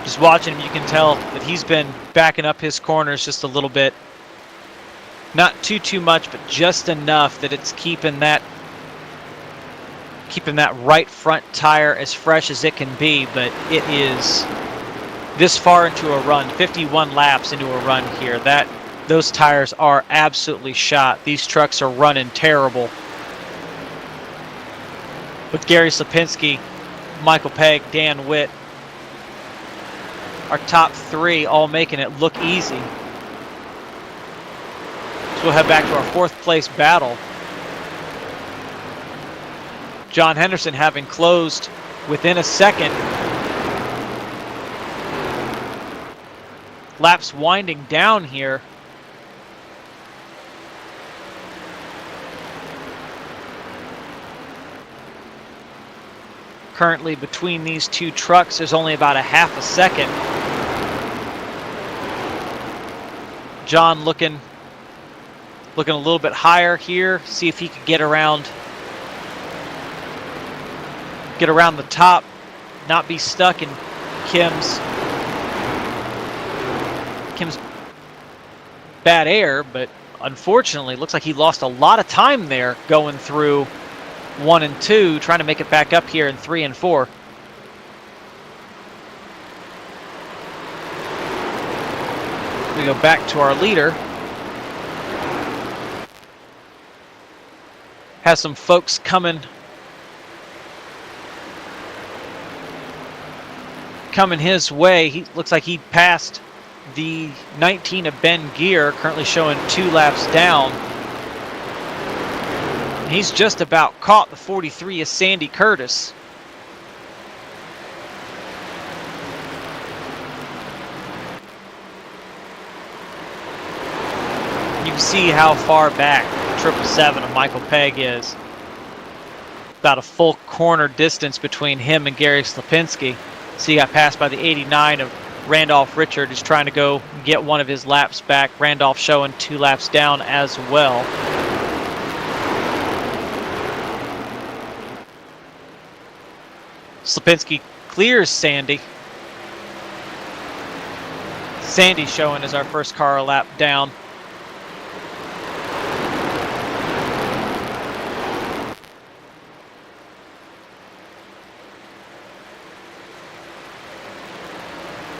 A: Just watching him, you can tell that he's been backing up his corners just a little bit. Not too much, but just enough that it's keeping that right front tire as fresh as it can be. But it is this far into a run, 51 laps into a run here, that those tires are absolutely shot. These trucks are running terrible. With Gary Slapinski, Michael Pegg, Dan Witt, our top 3 all making it look easy. So we'll head back to our 4th place battle. John Henderson having closed within a second. Laps winding down here. Currently between these two trucks, there's only about a half a second. John looking a little bit higher here, see if he could get around the top, not be stuck in Kim's bad air, but unfortunately looks like he lost a lot of time there going through 1 and 2, trying to make it back up here in 3 and 4. We go back to our leader. Has some folks coming his way. He looks like he passed the 19 of Ben Gear, currently showing 2 laps down. He's just about caught the 43 of Sandy Curtis. You can see how far back 777 of Michael Pegg is. About a full corner distance between him and Gary Slapinski. See, he got passed by the 89 of Randolph Richard, who's trying to go get one of his laps back. Randolph showing 2 laps down as well. Slapinski clears Sandy. Sandy showing as our first car a lap down.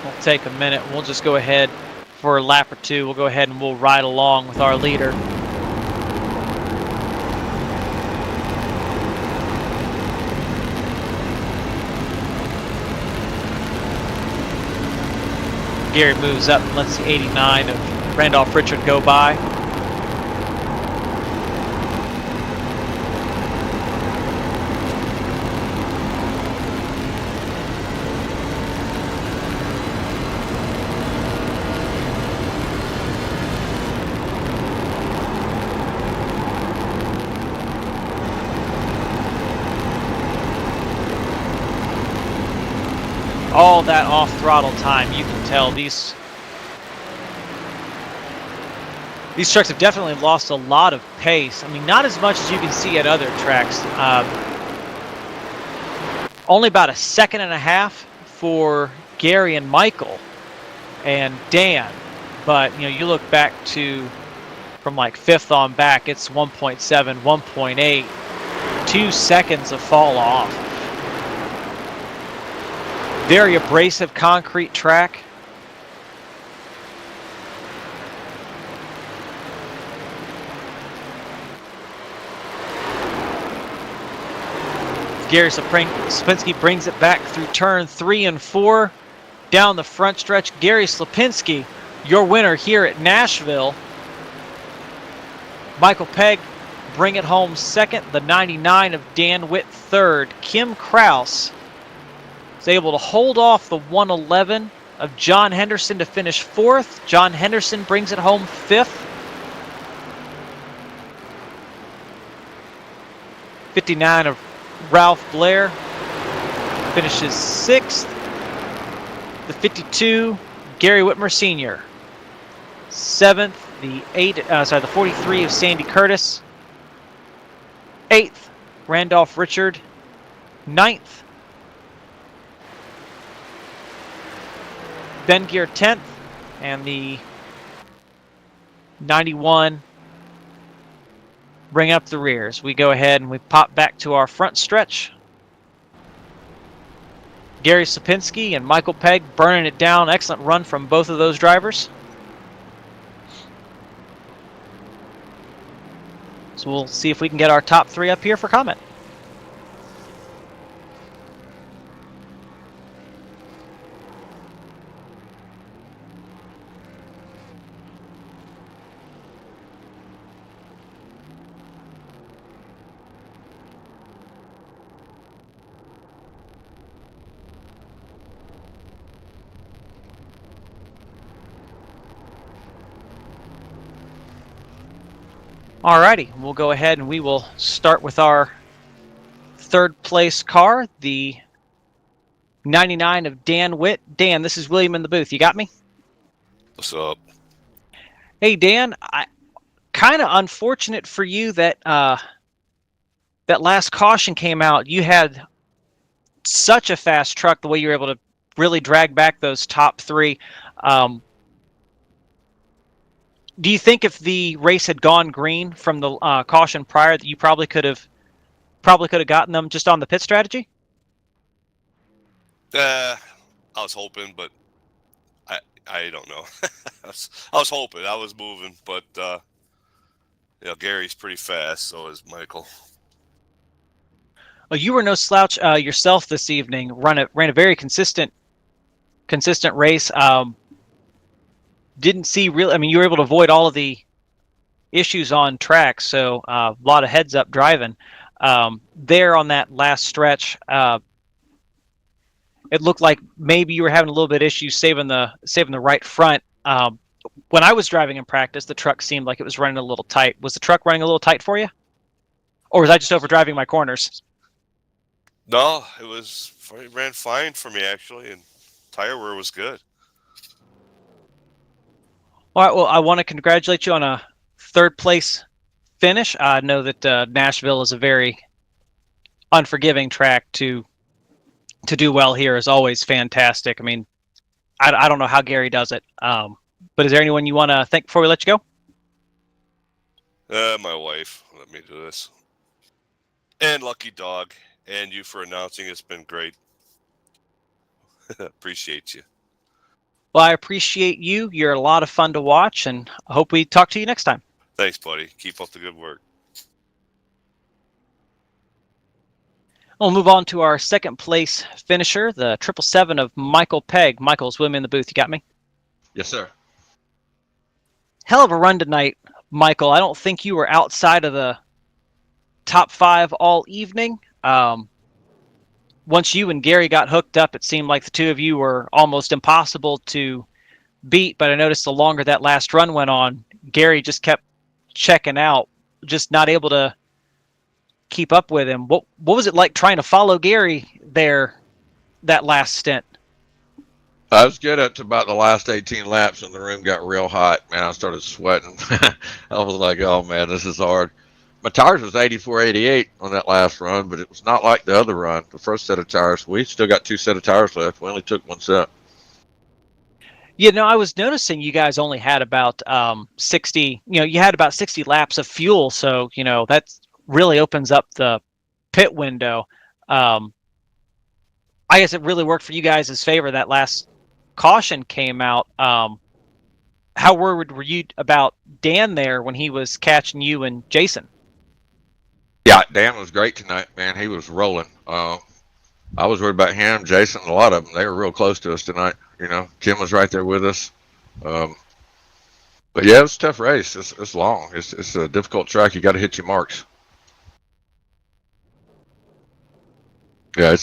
A: We'll take a minute. We'll just go ahead for a lap or 2. We'll go ahead and we'll ride along with our leader. Gary moves up and lets the 89 of Randolph Richard go by. all that off throttle time, you can tell these trucks have definitely lost a lot of pace. I mean, not as much as you can see at other tracks. Only about a second and a half for Gary and Michael and Dan, but you look back to from like fifth on back, it's 1.7, 1.8, 2 seconds of fall off. Very abrasive concrete track. Gary Slipinski brings it back through turn 3 and 4. Down the front stretch, Gary Slipinski, your winner here at Nashville. Michael Pegg bring it home second. The 99 of Dan Witt third. Kim Kraus is able to hold off the 111 of John Henderson to finish fourth. John Henderson brings it home fifth. 59 of Ralph Blair finishes sixth. The 52, Gary Whitmer Sr. seventh. The 43 of Sandy Curtis. Eighth, Randolph Richard. Ninth, Ben Gear 10th, and the 91 bring up the rears. We go ahead and we pop back to our front stretch. Gary Slipinski and Michael Pegg burning it down. Excellent run from both of those drivers. So we'll see if we can get our top 3 up here for comment. Alrighty, we'll go ahead and we will start with our third place car, the 99 of Dan Witt. Dan, this is William in the booth. You got me?
B: What's up?
A: Hey, Dan, kind of unfortunate for you that that last caution came out. You had such a fast truck, the way you were able to really drag back those top 3. Do you think if the race had gone green from the caution prior, that you probably could have gotten them just on the pit strategy?
B: I was hoping, but I don't know. I was hoping. I was moving, but Gary's pretty fast, so is Michael.
A: Well, you were no slouch yourself this evening. Ran a very consistent race. Didn't see really. I mean, you were able to avoid all of the issues on track, so a lot of heads up driving. There on that last stretch, it looked like maybe you were having a little bit of issues saving the right front. When I was driving in practice, the truck seemed like it was running a little tight. Was the truck running a little tight for you, or was I just overdriving my corners?
B: No, it ran fine for me actually, and tire wear was good.
A: All right, well, I want to congratulate you on a third place finish. I know that Nashville is a very unforgiving track. To do well here is always fantastic. I mean, I don't know how Gary does it, but is there anyone you want to thank before we let you
B: go? My wife let me do this, and Lucky Dog, and you for announcing. It's been great. Appreciate you.
A: Well, I appreciate you. You're a lot of fun to watch, and I hope we talk to you next time.
B: Thanks, buddy. Keep up the good work.
A: We'll move on to our second place finisher, the 777 of Michael Pegg. Michael's with me in the booth. You got me?
C: Yes, sir.
A: Hell of a run tonight, Michael. I don't think you were outside of the top 5 all evening. Once you and Gary got hooked up, it seemed like the two of you were almost impossible to beat. But I noticed the longer that last run went on, Gary just kept checking out, just not able to keep up with him. What was it like trying to follow Gary there that last stint?
C: I was good up to about the last 18 laps, and the room got real hot. Man, I started sweating. I was like, "Oh man, this is hard." My tires was 84, 88 on that last run, but it was not like the other run. The first set of tires, we still got 2 set of tires left. We only took 1 set.
A: I was noticing you guys only had about 60. You had about 60 laps of fuel, so that really opens up the pit window. Um, I guess it really worked for you guys' favor that last caution came out. How worried were you about Dan there when he was catching you and Jason?
C: Yeah, Dan was great tonight, man. He was rolling. I was worried about him, Jason, a lot of them. They were real close to us tonight. Jim was right there with us. Um, but yeah, it's a tough race. It's long. It's a difficult track. You got to hit your marks. Yeah,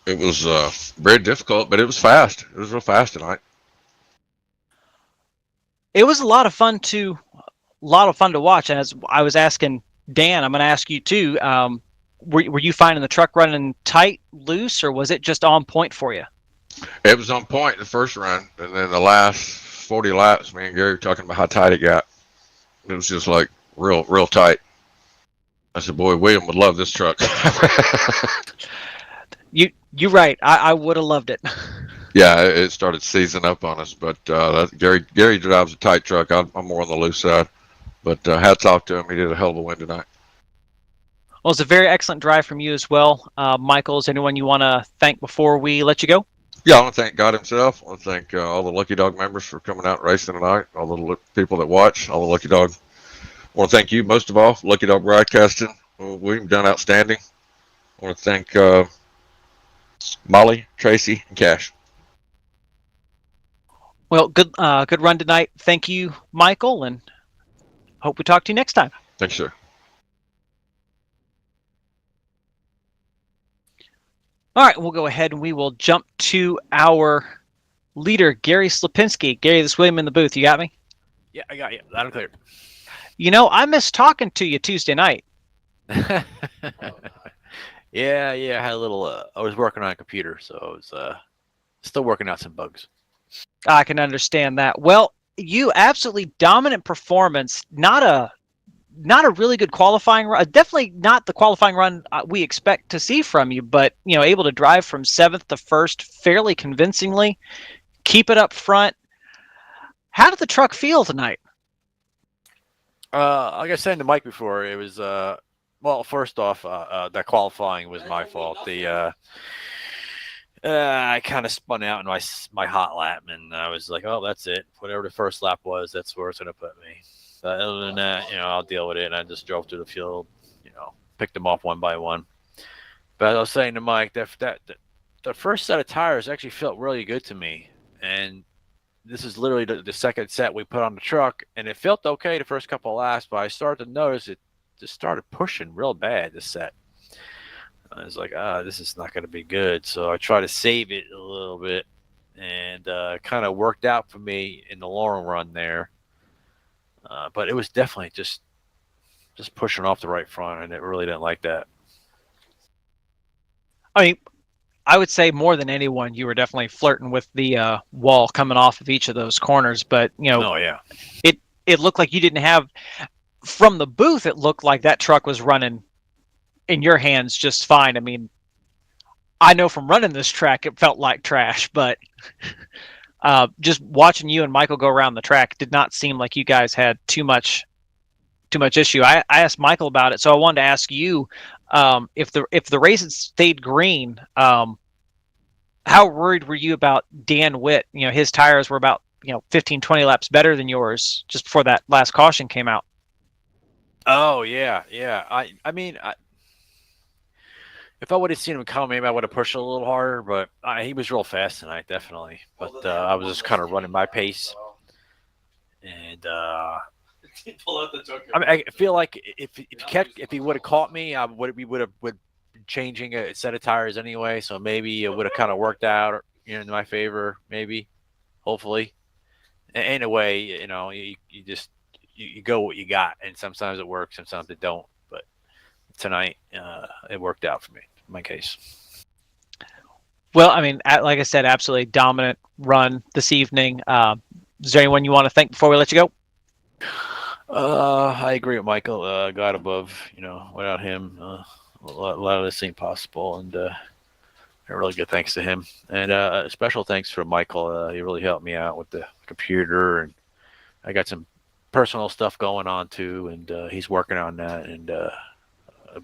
C: it was very difficult, but it was fast. It was real fast tonight.
A: It was a lot of fun to watch. And as I was asking Dan, I'm going to ask you too. Were you finding the truck running tight, loose, or was it just on point for you?
C: It was on point the first run, and then the last 40 laps, me and Gary were talking about how tight it got. It was just like real tight. I said, "Boy, William would love this truck."
A: You're right. I would have loved it.
C: Yeah, it started seizing up on us, but Gary drives a tight truck. I'm more on the loose side, but hats off to him. He did a hell of a win tonight.
A: Well, it's a very excellent drive from you as well. Michael, is anyone you want to thank before we let you go?
C: Yeah, I want to thank God himself. I want to thank all the Lucky Dog members for coming out and racing tonight, all the people that watch, all the Lucky Dog. I want to thank you most of all, Lucky Dog Broadcasting. We've done outstanding. I want to thank Molly, Tracy, and Cash.
A: Well, good run tonight. Thank you, Michael, and hope we talk to you next time.
C: Thanks, sir.
A: All right, we'll go ahead and we will jump to our leader, Gary Slapinski. Gary, this is William in the booth. You got me?
D: Yeah, I got you. Loud and clear.
A: I missed talking to you Tuesday night.
D: Yeah, I had a little. I was working on a computer, so I was still working out some bugs.
A: I can understand that. Well, you absolutely dominant performance. Not a really good qualifying run. Definitely not the qualifying run we expect to see from you, but able to drive from 7th to 1st fairly convincingly. Keep it up front. How did the truck feel tonight?
D: Like I said to Mike before, it was well. First off, that qualifying was my fault. I kind of spun out in my hot lap, and I was like, "Oh, that's it. Whatever the first lap was, that's where it's gonna put me." But other than that, I'll deal with it. And I just drove through the field, picked them off one by one. But I was saying to Mike that the first set of tires actually felt really good to me, and this is literally the second set we put on the truck, and it felt okay the first couple of laps, but I started to notice it just started pushing real bad this set. I was like, this is not going to be good. So I tried to save it a little bit, and kind of worked out for me in the long run there. But it was definitely just pushing off the right front, and it really didn't like that.
A: I mean, I would say more than anyone, you were definitely flirting with the wall coming off of each of those corners. But
D: Oh yeah,
A: it looked like you didn't have. From the booth, it looked like that truck was running in your hands just fine. I mean, I know from running this track, it felt like trash, but just watching you and Michael go around the track did not seem like you guys had too much issue. I asked Michael about it, so I wanted to ask you if the race had stayed green, how worried were you about Dan Witt? His tires were about 15, 20 laps better than yours just before that last caution came out.
D: Oh yeah. I mean, if I would have seen him coming, maybe I would have pushed a little harder. But he was real fast tonight, definitely. But I was just kind of running my pace, and I mean, I feel like if he would have caught me, we would have been changing a set of tires anyway. So maybe it would have kind of worked out, in my favor. Maybe, hopefully. In a way, you just you go what you got, and sometimes it works, sometimes it don't. But tonight, it worked out for me in my case.
A: Well, I mean, like I said, absolutely dominant run this evening. Is there anyone you want to thank before we let you go?
D: I agree with Michael. God above, without him, a lot of this ain't possible. And a really good thanks to him. And special thanks for Michael. He really helped me out with the computer. And I got some personal stuff going on too. And he's working on that. And a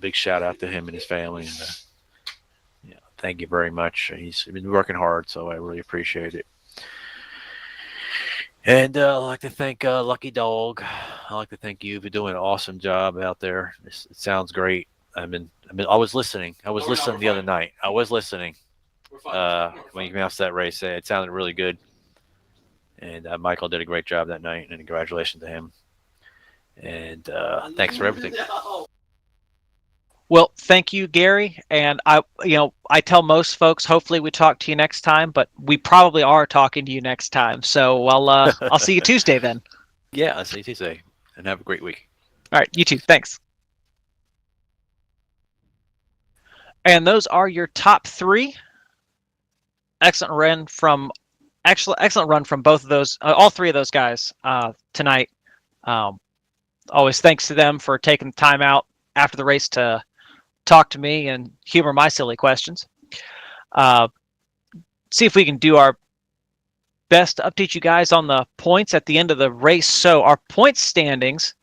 D: big shout out to him and his family. And thank you very much. He's been working hard, so I really appreciate it. And I'd like to thank Lucky Dog. I'd like to thank you for doing an awesome job out there. It sounds great. I was listening. I was listening the other night. I was listening when you announced that race. It sounded really good. And Michael did a great job that night, and congratulations to him. And thanks for everything.
A: Well, thank you, Gary. And I tell most folks, hopefully we talk to you next time, but we probably are talking to you next time. So I'll see you Tuesday then.
D: Yeah, I'll see you Tuesday, and have a great week.
A: All right, you too. Thanks. And those are your top three. Excellent run from both of those, all three of those guys tonight. Always thanks to them for taking the time out after the race to talk to me and humor my silly questions. See if we can do our best to update you guys on the points at the end of the race. So our point standings,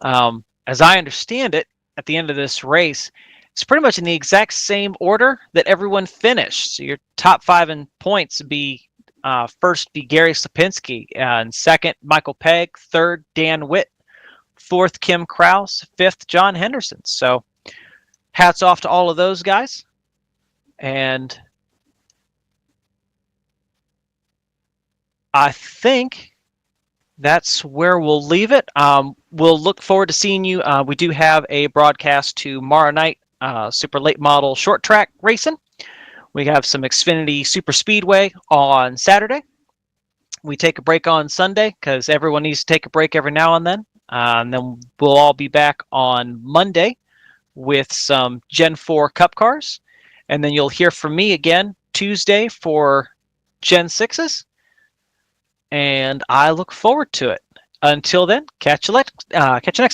A: as I understand it, at the end of this race, it's pretty much in the exact same order that everyone finished. So your top five in points would be first be Gary Slapinski, and second Michael Pegg, third Dan Witt, fourth Kim Kraus, fifth John Henderson. So hats off to all of those guys. And I think that's where we'll leave it. We'll look forward to seeing you. We do have a broadcast tomorrow night, super late model short track racing. We have some Xfinity Super Speedway on Saturday. We take a break on Sunday because everyone needs to take a break every now and then. And then we'll all be back on Monday with some Gen 4 Cup cars. And then you'll hear from me again Tuesday for Gen 6s. And I look forward to it. Until then, catch you next time.